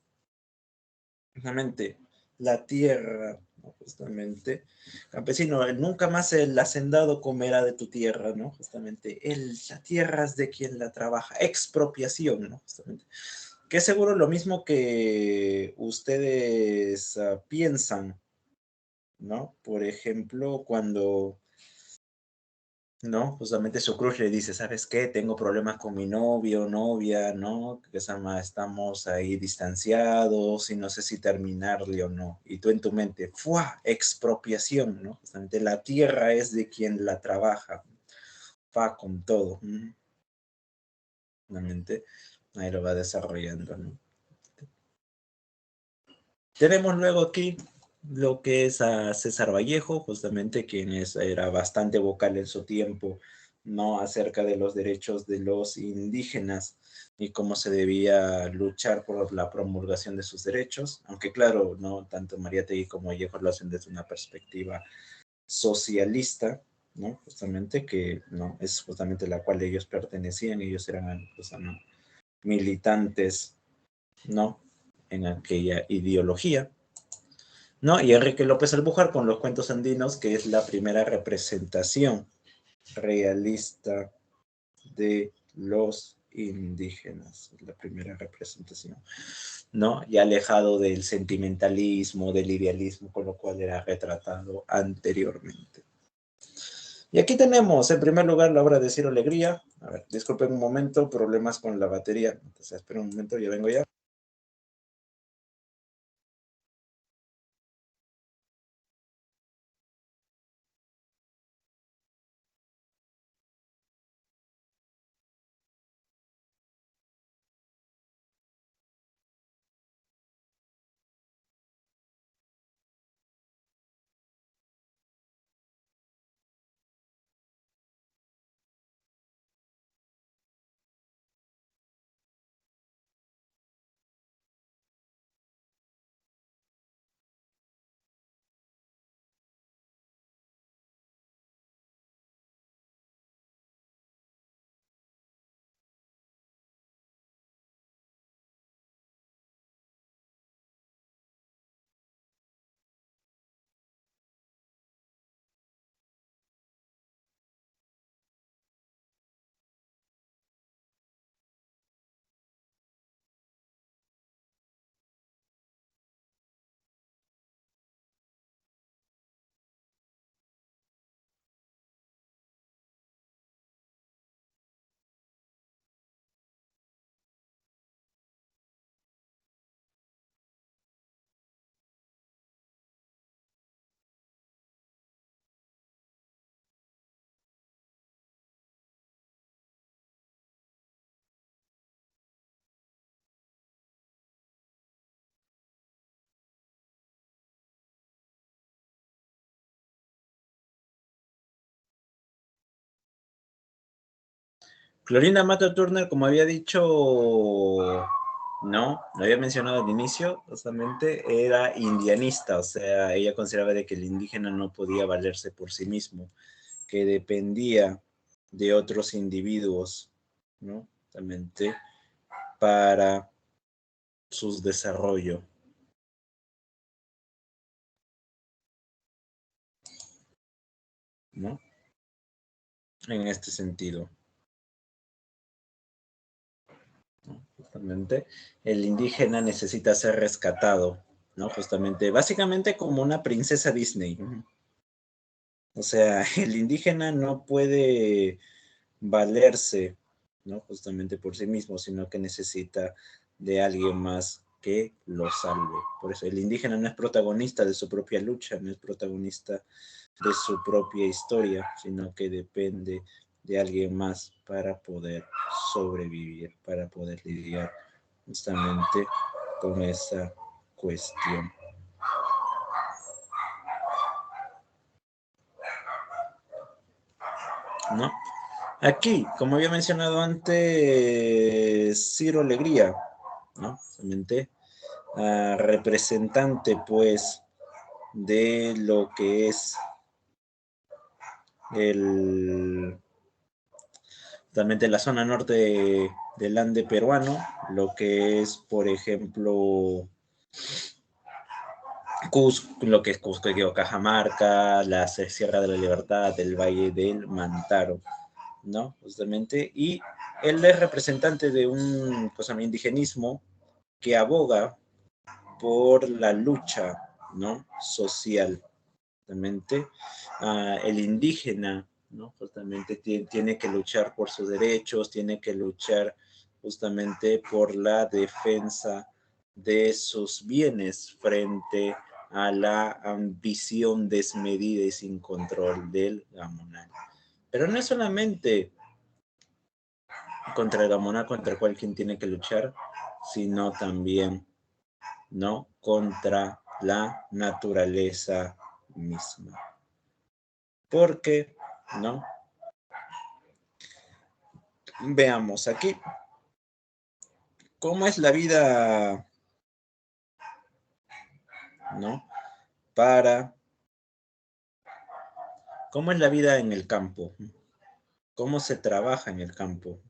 Justamente, la tierra, ¿no? Justamente, campesino, nunca más el hacendado comerá de tu tierra, ¿no? Justamente, la tierra es de quien la trabaja, expropiación, ¿no? Justamente. Que es seguro lo mismo que ustedes piensan, ¿no? Por ejemplo, cuando, ¿no? Justamente su cruz le dice, ¿sabes qué? Tengo problemas con mi novio, novia, ¿no? Que estamos ahí distanciados y no sé si terminarle o no. Y tú en tu mente, ¡fua! Expropiación, ¿no? Justamente la tierra es de quien la trabaja. Va con todo. Justamente ahí lo va desarrollando, ¿no? Tenemos luego aquí lo que es a César Vallejo, justamente era bastante vocal en su tiempo, ¿no? Acerca de los derechos de los indígenas y cómo se debía luchar por la promulgación de sus derechos, aunque claro, no tanto Mariátegui como Vallejo lo hacen desde una perspectiva socialista, ¿no? Justamente que no es justamente la cual ellos pertenecían, ellos eran pues, ¿no? militantes, ¿no? En aquella ideología. ¿No? Y Enrique López Albujar con los cuentos andinos, que es la primera representación realista de los indígenas, la primera representación. ¿no? Y alejado del sentimentalismo, del idealismo, con lo cual era retratado anteriormente. Y aquí tenemos, en primer lugar, la obra de Ciro Alegría. A ver, disculpen un momento, problemas con la batería. Entonces, esperen un momento, ya vengo ya. Clorinda Mata Turner, como había dicho, no, lo había mencionado al inicio, justamente, era indianista, o sea, ella consideraba de que el indígena no podía valerse por sí mismo, que dependía de otros individuos, ¿no? Justamente para su desarrollo, ¿no? En este sentido, ¿no? Justamente, el indígena necesita ser rescatado, ¿no? Justamente, básicamente como una princesa Disney, ¿no? O sea, el indígena no puede valerse, ¿no? Justamente por sí mismo, sino que necesita de alguien más que lo salve. Por eso el indígena no es protagonista de su propia lucha, no es protagonista de su propia historia, sino que depende de alguien más para poder sobrevivir, para poder lidiar justamente con esa cuestión, ¿no? Aquí, como había mencionado antes, Ciro Alegría, ¿no? Justamente, representante, pues, de lo que es el, justamente la zona norte del Ande peruano, lo que es, por ejemplo, Cusco, lo que es Cusco, Cajamarca, la Sierra de la Libertad, el Valle del Mantaro, ¿no? Justamente, y él es representante de un pues, indigenismo que aboga por la lucha, ¿no? Social, justamente. El indígena, ¿no? Justamente tiene que luchar por sus derechos, tiene que luchar justamente por la defensa de sus bienes frente a la ambición desmedida y sin control del gamonal. Pero no es solamente contra el gamonal contra el cual quien tiene que luchar, sino también, ¿no? Contra la naturaleza misma. Porque, ¿no? Veamos aquí, ¿cómo es la vida, ¿no? Para, ¿cómo es la vida en el campo? ¿Cómo se trabaja en el campo?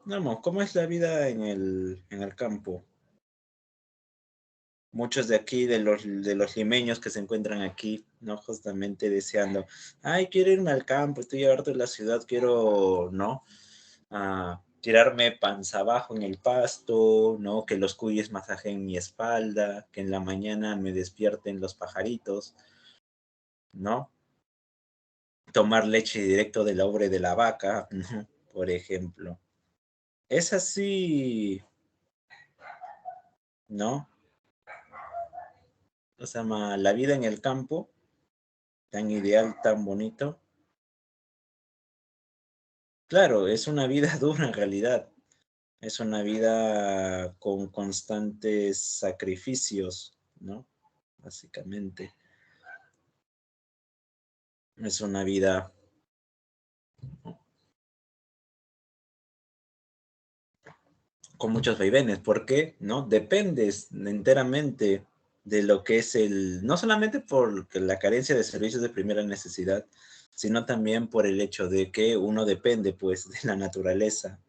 Vamos, ¿cómo es la vida en el campo? Muchos de aquí, de los limeños que se encuentran aquí, ¿no? Justamente deseando, ay, quiero irme al campo, estoy harto de la ciudad, quiero, ¿no? Tirarme panza abajo en el pasto, ¿no? Que los cuyes masajeen mi espalda, que en la mañana me despierten los pajaritos, ¿no? Tomar leche directo de la ubre de la vaca, ¿no? Por ejemplo. Es así, ¿no? O sea, la vida en el campo, tan ideal, tan bonito. Claro, es una vida dura en realidad. Es una vida con constantes sacrificios, ¿no? Básicamente. Es una vida con muchos vaivenes. ¿Por qué? ¿No? Dependes enteramente de lo que es no solamente por la carencia de servicios de primera necesidad, sino también por el hecho de que uno depende, pues, de la naturaleza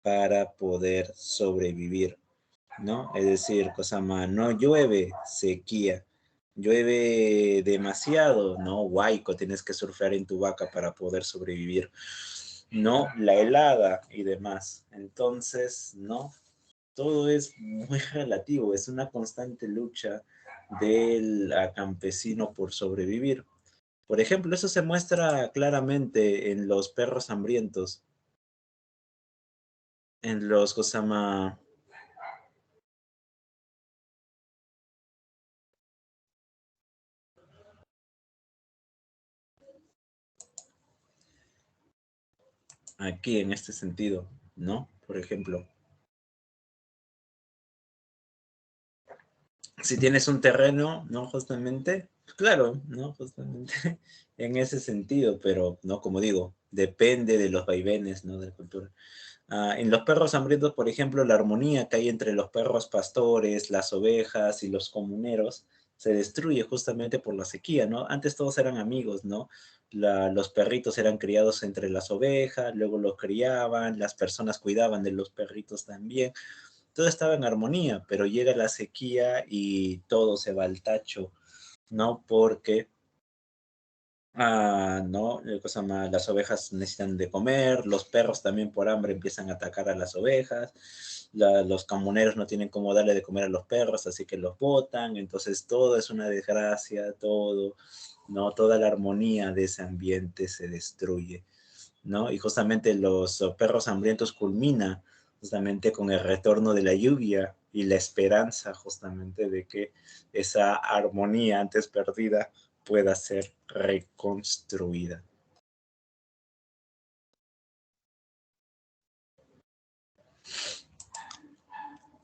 para poder sobrevivir, ¿no? Es decir, Cosama, no llueve, sequía. Llueve demasiado, ¿no? Huaico, tienes que surfear en tu vaca para poder sobrevivir. No, la helada y demás. Entonces, ¿no? Todo es muy relativo, es una constante lucha del campesino por sobrevivir. Por ejemplo, eso se muestra claramente en los perros hambrientos, en los Cosama. Aquí en este sentido, ¿no? Por ejemplo, si tienes un terreno, ¿no? Justamente, claro, ¿no? Justamente en ese sentido, pero, ¿no? Como digo, depende de los vaivenes, ¿no? De la cultura. En los perros hambrientos, por ejemplo, la armonía que hay entre los perros pastores, las ovejas y los comuneros se destruye justamente por la sequía, ¿no? Antes todos eran amigos, ¿no? Los perritos eran criados entre las ovejas, luego los criaban, las personas cuidaban de los perritos también, todo estaba en armonía, pero llega la sequía y todo se va al tacho, ¿no? Porque no, las ovejas necesitan de comer, los perros también por hambre empiezan a atacar a las ovejas, los comuneros no tienen cómo darle de comer a los perros, así que los botan, entonces todo es una desgracia, todo, ¿no? Toda la armonía de ese ambiente se destruye, ¿no? Y justamente los perros hambrientos culmina justamente con el retorno de la lluvia y la esperanza justamente de que esa armonía antes perdida pueda ser reconstruida,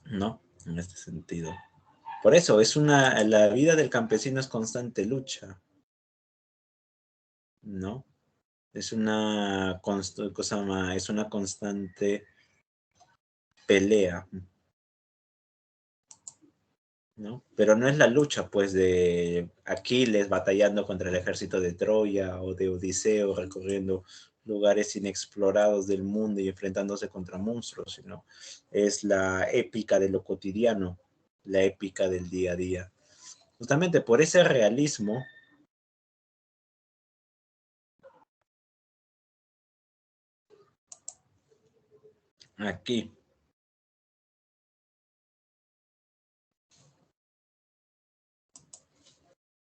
¿no? En este sentido. Por eso, la vida del campesino es constante lucha, ¿no? Es es una constante pelea, ¿no? Pero no es la lucha, pues, de Aquiles batallando contra el ejército de Troya o de Odiseo recorriendo lugares inexplorados del mundo y enfrentándose contra monstruos, sino es la épica de lo cotidiano, la épica del día a día. Justamente por ese realismo, aquí,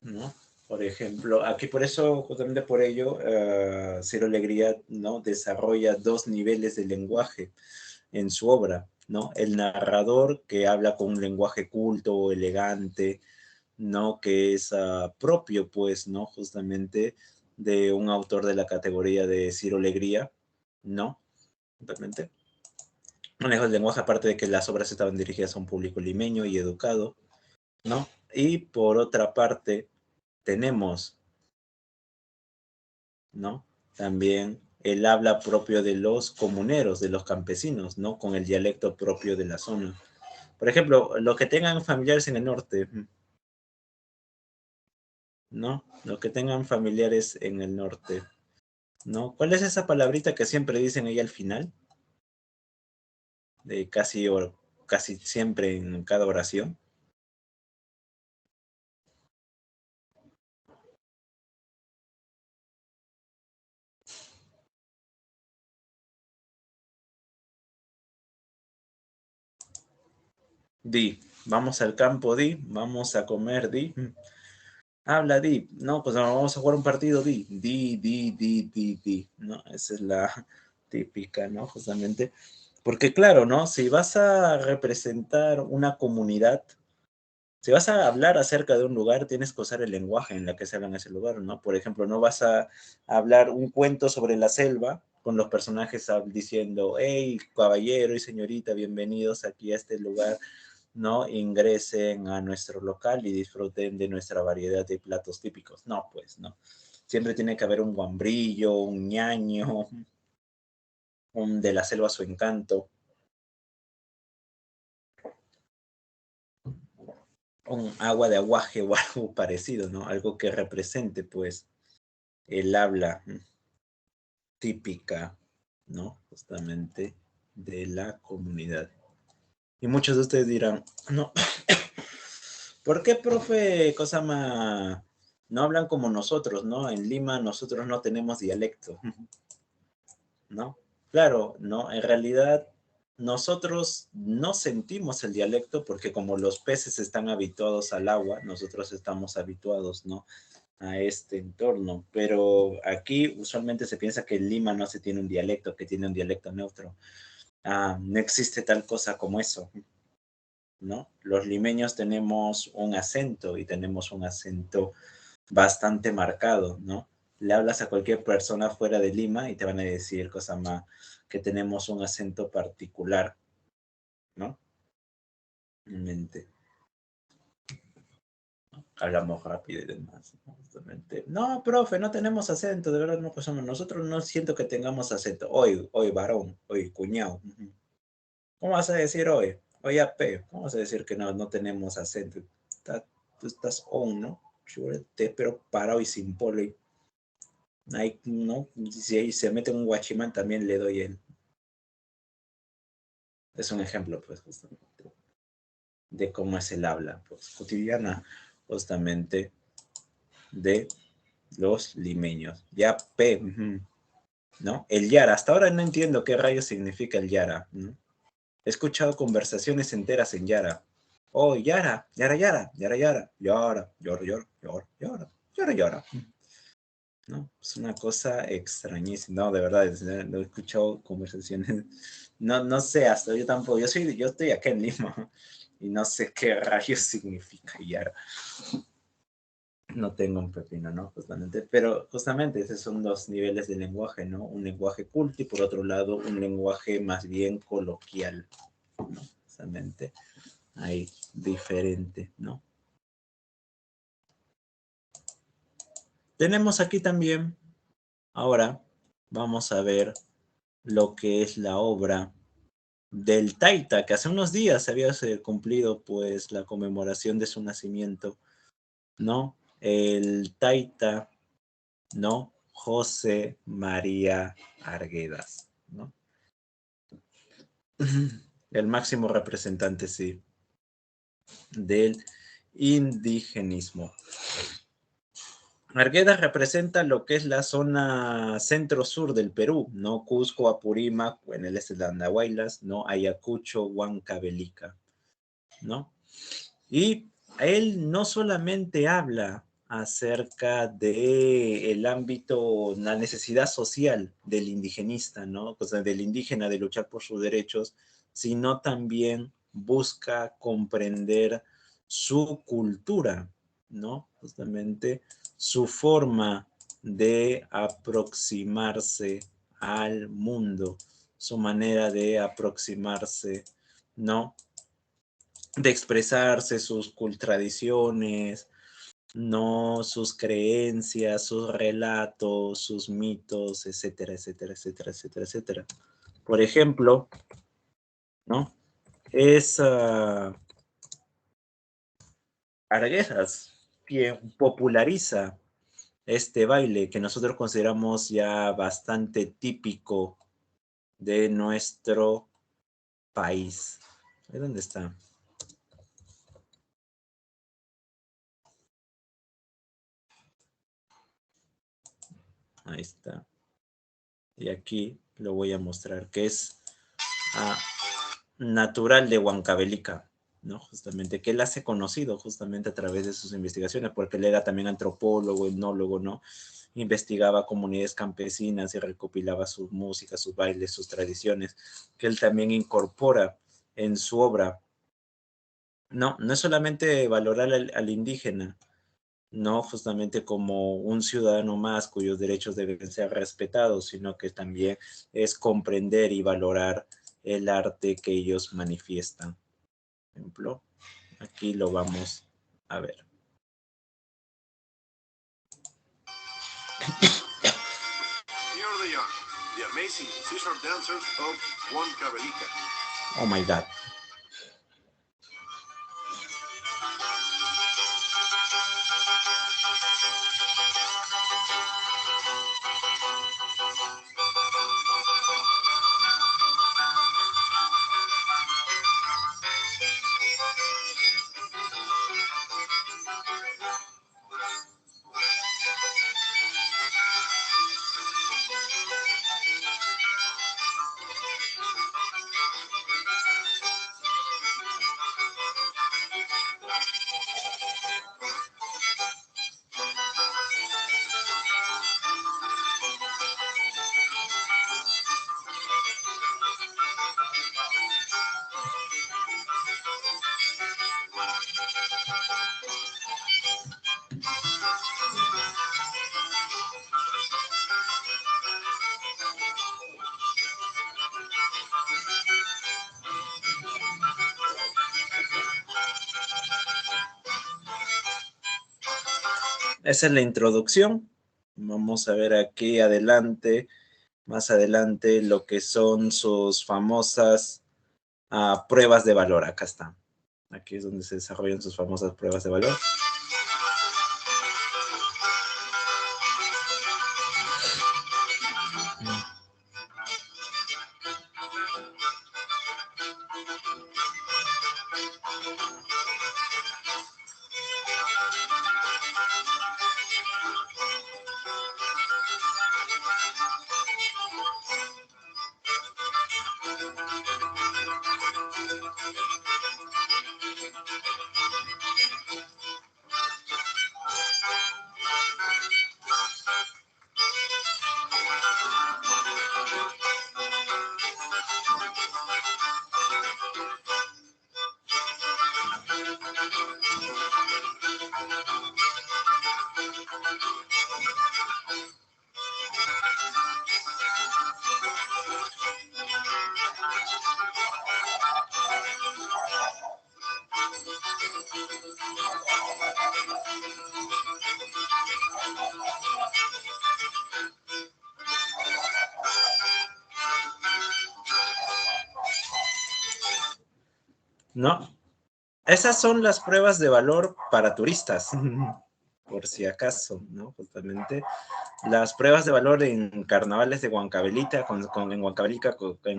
¿no? Por ejemplo, aquí por eso, justamente por ello, Ciro Alegría, ¿no? Desarrolla dos niveles de lenguaje en su obra, ¿no? El narrador que habla con un lenguaje culto, elegante, ¿no? Que es propio, pues, ¿no? Justamente de un autor de la categoría de Ciro Alegría, ¿no? Totalmente. Manejo del lenguaje, aparte de que las obras estaban dirigidas a un público limeño y educado, ¿no? Y por otra parte, tenemos, ¿no? También el habla propio de los comuneros, de los campesinos, ¿no? Con el dialecto propio de la zona. Por ejemplo, los que tengan familiares en el norte, ¿no? Los que tengan familiares en el norte, ¿no? ¿Cuál es esa palabrita que siempre dicen ahí al final? casi siempre en cada oración. Di, vamos al campo, di, vamos a comer, di. Habla, di. No, pues vamos a jugar un partido, di. Di. ¿No? Esa es la típica, ¿no? Justamente. Porque claro, ¿no? Si vas a representar una comunidad, si vas a hablar acerca de un lugar, tienes que usar el lenguaje en la que se habla en ese lugar, ¿no? Por ejemplo, no vas a hablar un cuento sobre la selva con los personajes diciendo, hey, caballero y señorita, bienvenidos aquí a este lugar, ¿no? Ingresen a nuestro local y disfruten de nuestra variedad de platos típicos. No, pues, no. Siempre tiene que haber un guambrillo, un ñaño, un de la selva su encanto, un agua de aguaje o algo parecido, ¿no? Algo que represente, pues, el habla típica, ¿no? Justamente de la comunidad. Y muchos de ustedes dirán, no, ¿por qué, profe Cosama, no hablan como nosotros, ¿no? En Lima nosotros no tenemos dialecto, ¿no? Claro, ¿no? En realidad nosotros no sentimos el dialecto porque como los peces están habituados al agua, nosotros estamos habituados, ¿no? A este entorno, pero aquí usualmente se piensa que en Lima no se tiene un dialecto, que tiene un dialecto neutro. No existe tal cosa como eso, ¿no? Los limeños tenemos un acento y tenemos un acento bastante marcado, ¿no? Le hablas a cualquier persona fuera de Lima y te van a decir cosas más que tenemos un acento particular, ¿no? Mente. Hablamos rápido y demás, ¿no? Justamente. No, profe, no tenemos acento, de verdad no pasamos. Nosotros no siento que tengamos acento. Hoy varón, hoy cuñado. ¿Cómo vas a decir hoy? Hoy AP. ¿Cómo vas a decir que no tenemos acento? Tú estás on, ¿no? Chúrate, pero parado y sin polo. Ahí, ¿no? Si ahí se mete un guachimán, también le doy el. Es un ejemplo, pues, justamente, de cómo es el habla, pues, cotidiana, justamente, de los limeños. Ya P, ¿no? El Yara, hasta ahora no entiendo qué rayos significa el Yara, ¿no? He escuchado conversaciones enteras en Yara. Oh, Yara, Yara, Yara, Yara, Yara, Yara, Yara, Yara, Yara, Yara, Yara, Yara. ¿No? Es una cosa extrañísima. No, de verdad, no he escuchado conversaciones. No sé, hasta yo tampoco. Yo estoy acá en Lima y no sé qué rayos significa Yara. No tengo un pepino, ¿no? Justamente, pero justamente esos son dos niveles de lenguaje, ¿no? Un lenguaje culto y por otro lado un lenguaje más bien coloquial, ¿no? Justamente ahí diferente, ¿no? Tenemos aquí también, ahora vamos a ver lo que es la obra del Taita, que hace unos días había cumplido pues la conmemoración de su nacimiento, ¿no? El Taita, ¿no? José María Arguedas, ¿no? El máximo representante, sí, del indigenismo. Arguedas representa lo que es la zona centro-sur del Perú, ¿no? Cusco, Apurímac, en el este de Andahuaylas, ¿no? Ayacucho, Huancavelica, ¿no? Y él no solamente habla acerca de el ámbito, la necesidad social del indigenista, ¿no? O sea, del indígena de luchar por sus derechos, sino también busca comprender su cultura, ¿no? Justamente su forma de aproximarse al mundo, su manera de aproximarse, ¿no? De expresarse, sus tradiciones, no sus creencias, sus relatos, sus mitos, etcétera, etcétera, etcétera, etcétera, etcétera. Por ejemplo, ¿no? Es Arguedas quien populariza este baile que nosotros consideramos ya bastante típico de nuestro país. ¿Dónde está? Ahí está. Y aquí lo voy a mostrar, que es natural de Huancavelica, ¿no? Justamente, que él hace conocido justamente a través de sus investigaciones, porque él era también antropólogo, etnólogo, ¿no? Investigaba comunidades campesinas y recopilaba su música, sus bailes, sus tradiciones, que él también incorpora en su obra. No, no es solamente valorar al indígena, no justamente como un ciudadano más cuyos derechos deben ser respetados, sino que también es comprender y valorar el arte que ellos manifiestan. Por ejemplo, aquí lo vamos a ver. Here are the young, the amazing scissor dancers of Huancavelica. Oh my God. Esa es la introducción. Vamos a ver aquí adelante, más adelante, lo que son sus famosas pruebas de valor. Acá está. Aquí es donde se desarrollan sus famosas pruebas de valor. ¿No? Esas son las pruebas de valor para turistas, por si acaso, ¿no? Justamente las pruebas de valor en carnavales de Huancavelica, en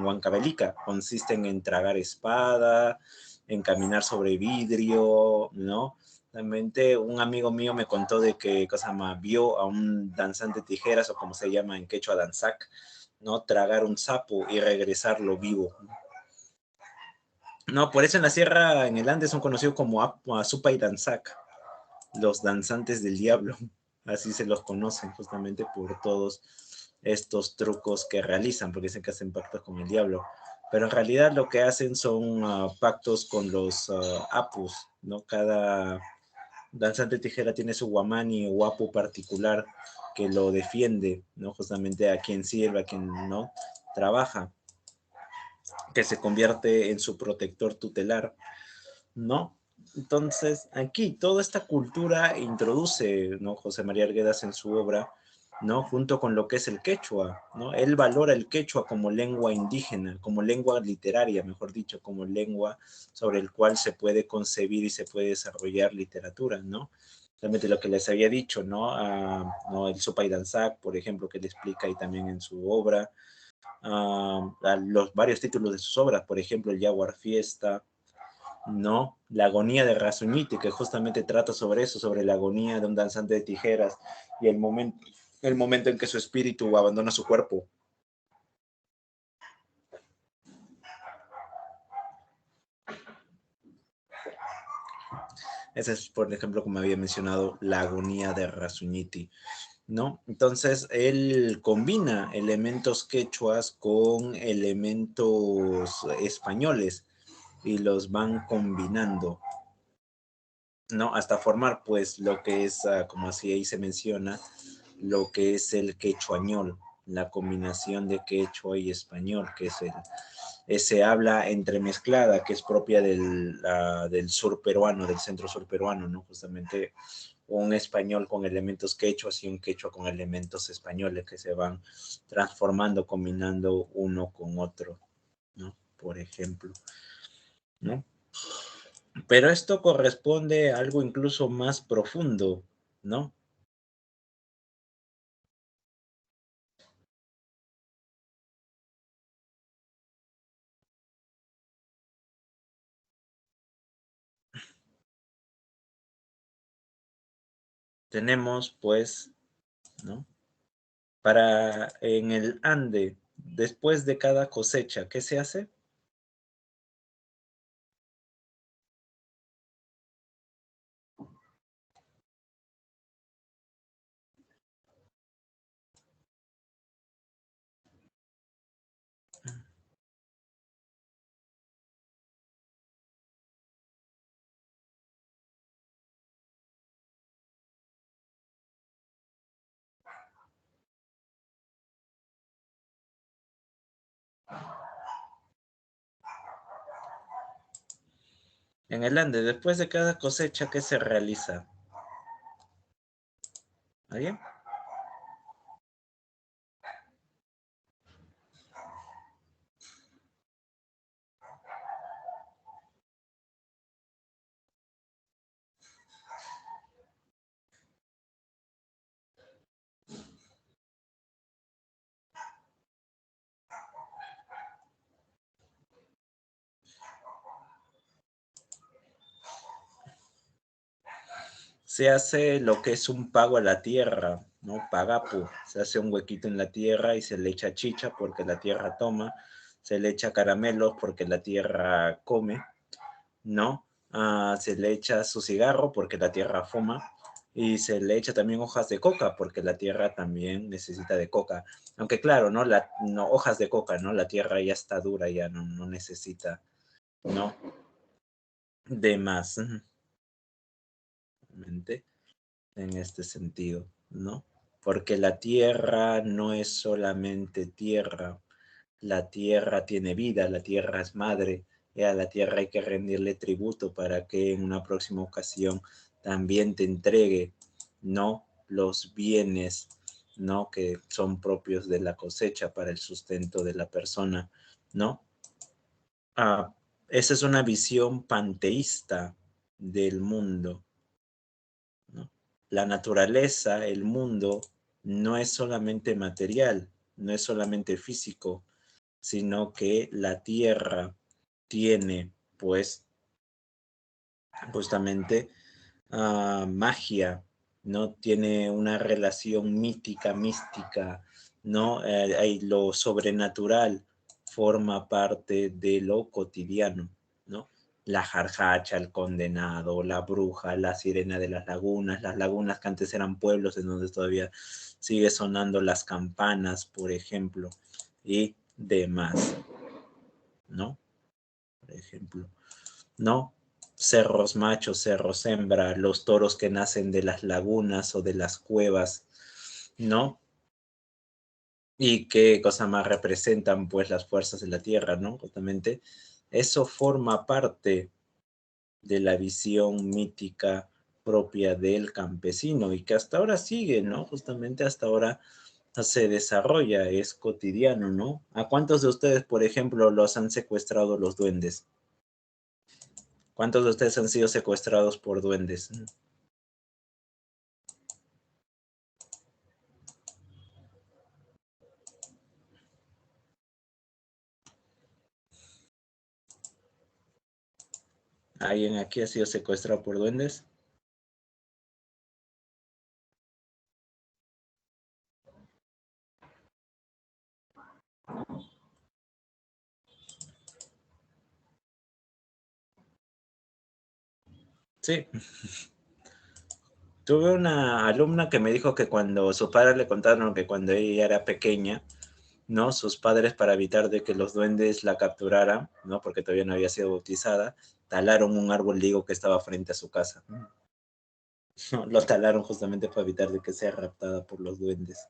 Huancavelica consisten en tragar espada, en caminar sobre vidrio, ¿no? Realmente un amigo mío me contó de que cosa más vio a un danzante tijeras, o como se llama en quechua danzac, ¿no? Tragar un sapo y regresarlo vivo. No, por eso en la sierra, en el Andes, son conocidos como Azupa y Danzac, los danzantes del diablo. Así se los conocen justamente por todos estos trucos que realizan, porque dicen que hacen pactos con el diablo. Pero en realidad lo que hacen son pactos con los apus, ¿no? Cada danzante tijera tiene su guamani o apu particular que lo defiende, ¿no? Justamente a quien sirve, a quien no trabaja, que se convierte en su protector tutelar, ¿no? Entonces, aquí toda esta cultura introduce, ¿no? José María Arguedas en su obra, ¿no? Junto con lo que es el quechua, ¿no? Él valora el quechua como lengua indígena, como lengua literaria, mejor dicho, como lengua sobre el cual se puede concebir y se puede desarrollar literatura, ¿no? Realmente lo que les había dicho, ¿no? ¿No? El Sopa y Danzac, por ejemplo, que él explica ahí también en su obra, los varios títulos de sus obras, por ejemplo, el Jaguar Fiesta, ¿no? La agonía de Razuñiti, que justamente trata sobre eso, sobre la agonía de un danzante de tijeras y el momento en que su espíritu abandona su cuerpo. Ese es, por ejemplo, como había mencionado, la agonía de Razuñiti, ¿no? Entonces, él combina elementos quechuas con elementos españoles y los van combinando, ¿no? Hasta formar, pues, lo que es, como así ahí se menciona, lo que es el quechuañol, la combinación de quechua y español, que es ese habla entremezclada que es propia del sur peruano, del centro sur peruano, ¿no? Justamente un español con elementos quechuas y un quechua con elementos españoles que se van transformando, combinando uno con otro, ¿no? Por ejemplo, ¿no? Pero esto corresponde a algo incluso más profundo, ¿no? Tenemos, pues, ¿no? Para en el Ande, después de cada cosecha, ¿qué se hace? En el Ande, después de cada cosecha, ¿qué se realiza? ¿Alguien? Se hace lo que es un pago a la tierra, ¿no? Pagapu. Se hace un huequito en la tierra y se le echa chicha porque la tierra toma, se le echa caramelos porque la tierra come, ¿no? Se le echa su cigarro porque la tierra fuma y se le echa también hojas de coca porque la tierra también necesita de coca. Aunque claro, ¿no? No, hojas de coca, ¿no? La tierra ya está dura, ya no necesita, ¿no? De más. En este sentido, ¿no? Porque la tierra no es solamente tierra, la tierra tiene vida, la tierra es madre, y a la tierra hay que rendirle tributo para que en una próxima ocasión también te entregue, ¿no? Los bienes, ¿no? Que son propios de la cosecha para el sustento de la persona, ¿no? Ah, esa es una visión panteísta del mundo, ¿no? La naturaleza, el mundo, no es solamente material, no es solamente físico, sino que la tierra tiene, pues, justamente magia, ¿no? Tiene una relación mítica, mística, ¿no? Lo sobrenatural forma parte de lo cotidiano, ¿no? La jarjacha, el condenado, la bruja, la sirena de las lagunas que antes eran pueblos en donde todavía sigue sonando las campanas, por ejemplo, y demás, ¿no? Por ejemplo, ¿no? Cerros machos, cerros hembra, los toros que nacen de las lagunas o de las cuevas, ¿no? Y qué cosa más representan pues las fuerzas de la tierra, ¿no? Justamente eso forma parte de la visión mítica propia del campesino y que hasta ahora sigue, ¿no? Justamente hasta ahora se desarrolla, es cotidiano, ¿no? ¿A cuántos de ustedes, por ejemplo, los han secuestrado los duendes? ¿Cuántos de ustedes han sido secuestrados por duendes? ¿Alguien aquí ha sido secuestrado por duendes? Sí. Tuve una alumna que me dijo que cuando sus padres le contaron que cuando ella era pequeña, ¿no? Sus padres, para evitar de que los duendes la capturaran, ¿no? Porque todavía no había sido bautizada, talaron un árbol de higo que estaba frente a su casa. ¿No? Lo talaron justamente para evitar de que sea raptada por los duendes,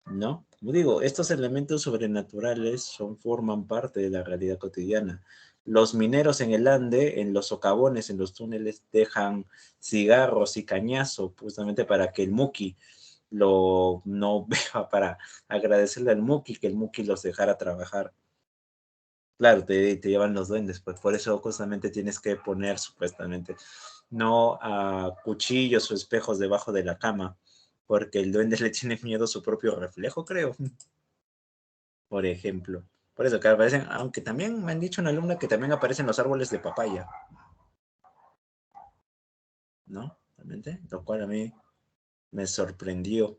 ¿no? Como digo, estos elementos sobrenaturales forman parte de la realidad cotidiana. Los mineros en el Ande, en los socavones, en los túneles, dejan cigarros y cañazo, justamente para que el Muki no vea, para agradecerle al Muki, que el Muki los dejara trabajar. Claro, te llevan los duendes, pues por eso justamente tienes que poner supuestamente no a cuchillos o espejos debajo de la cama, porque el duende le tiene miedo a su propio reflejo, creo, por ejemplo. Por eso que aparecen, aunque también me han dicho una alumna que también aparecen los árboles de papaya, ¿no? Realmente, lo cual a mí me sorprendió,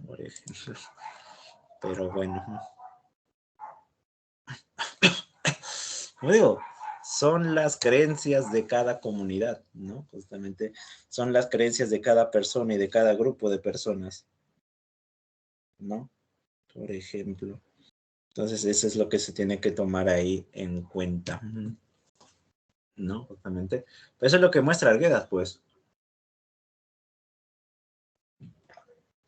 por ejemplo. Pero bueno, como digo, son las creencias de cada comunidad, ¿no? Justamente son las creencias de cada persona y de cada grupo de personas, ¿no? Por ejemplo. Entonces, eso es lo que se tiene que tomar ahí en cuenta, ¿no? Justamente. Eso es lo que muestra Arguedas, pues.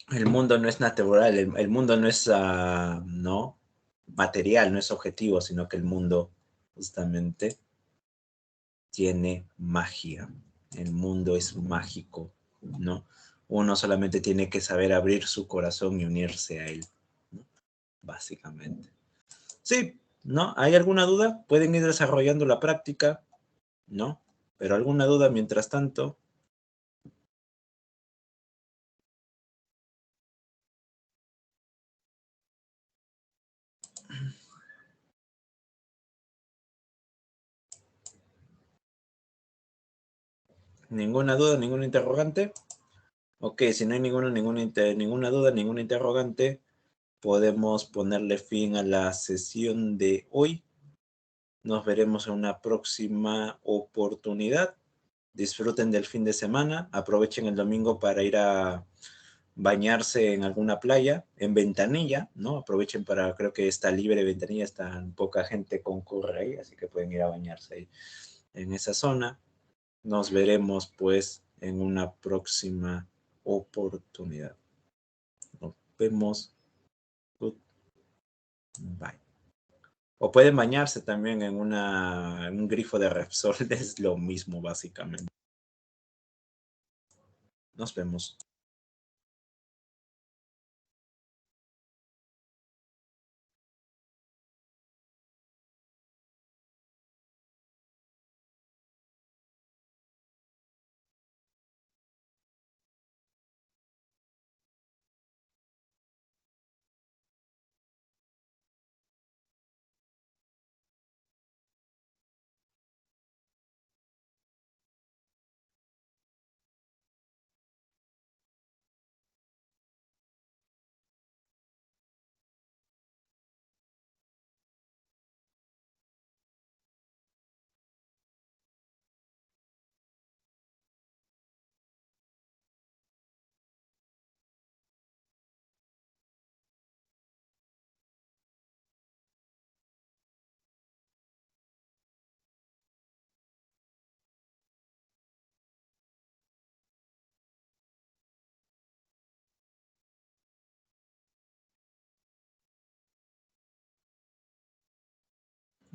El mundo no es natural, el mundo no es, no, material, no es objetivo, sino que el mundo justamente tiene magia. El mundo es mágico, ¿no? Uno solamente tiene que saber abrir su corazón y unirse a él, ¿no? Básicamente. Sí, ¿no? ¿Hay alguna duda? Pueden ir desarrollando la práctica, ¿no? Pero alguna duda mientras tanto. Ninguna duda, ningún interrogante. Ok, si no hay ninguna duda, ningún interrogante, podemos ponerle fin a la sesión de hoy. Nos veremos en una próxima oportunidad. Disfruten del fin de semana. Aprovechen el domingo para ir a bañarse en alguna playa, en Ventanilla, ¿no? Aprovechen para, creo que está libre Ventanilla, está poca gente concurre ahí, así que pueden ir a bañarse ahí en esa zona. Nos veremos pues en una próxima oportunidad. Nos vemos. Goodbye. O pueden bañarse también en un grifo de Repsol, es lo mismo básicamente. Nos vemos.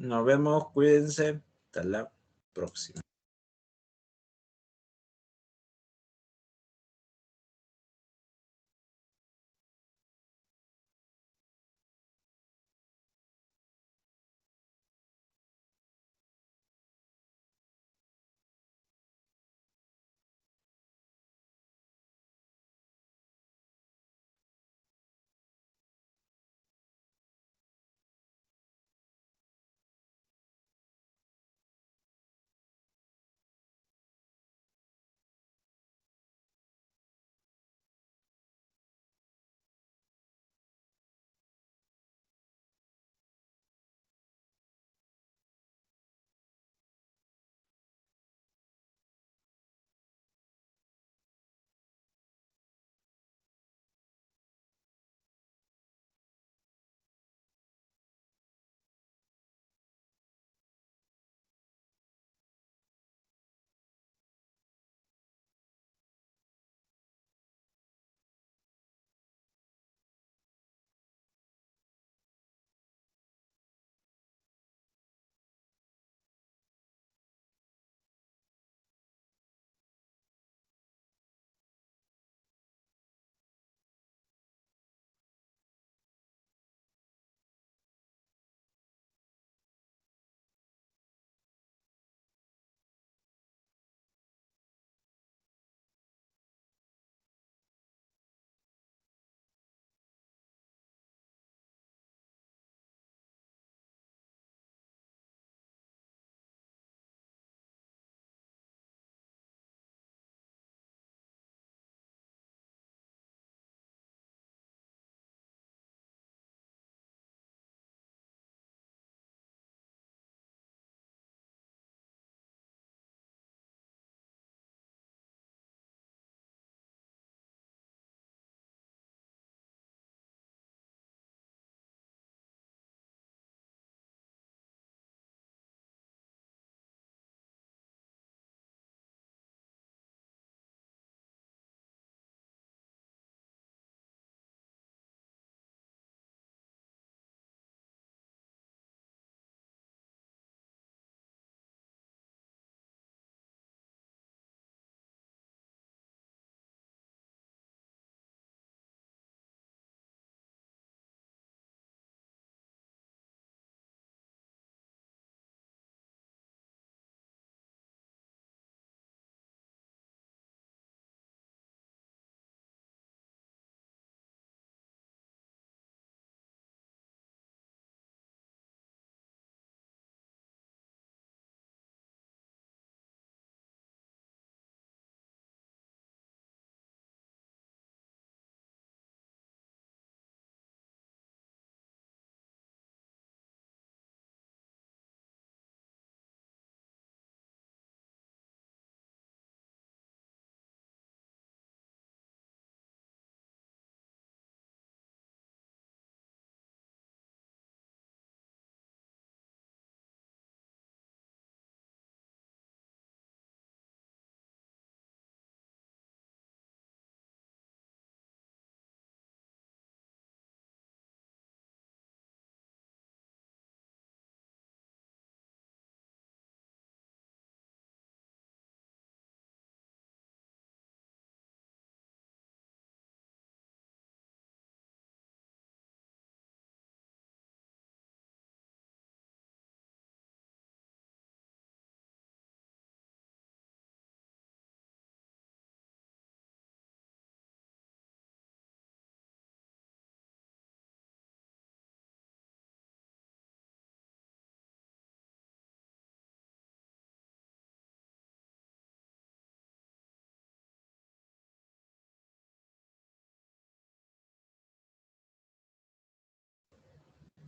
Nos vemos, cuídense. Hasta la próxima.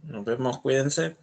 Nos vemos, cuídense.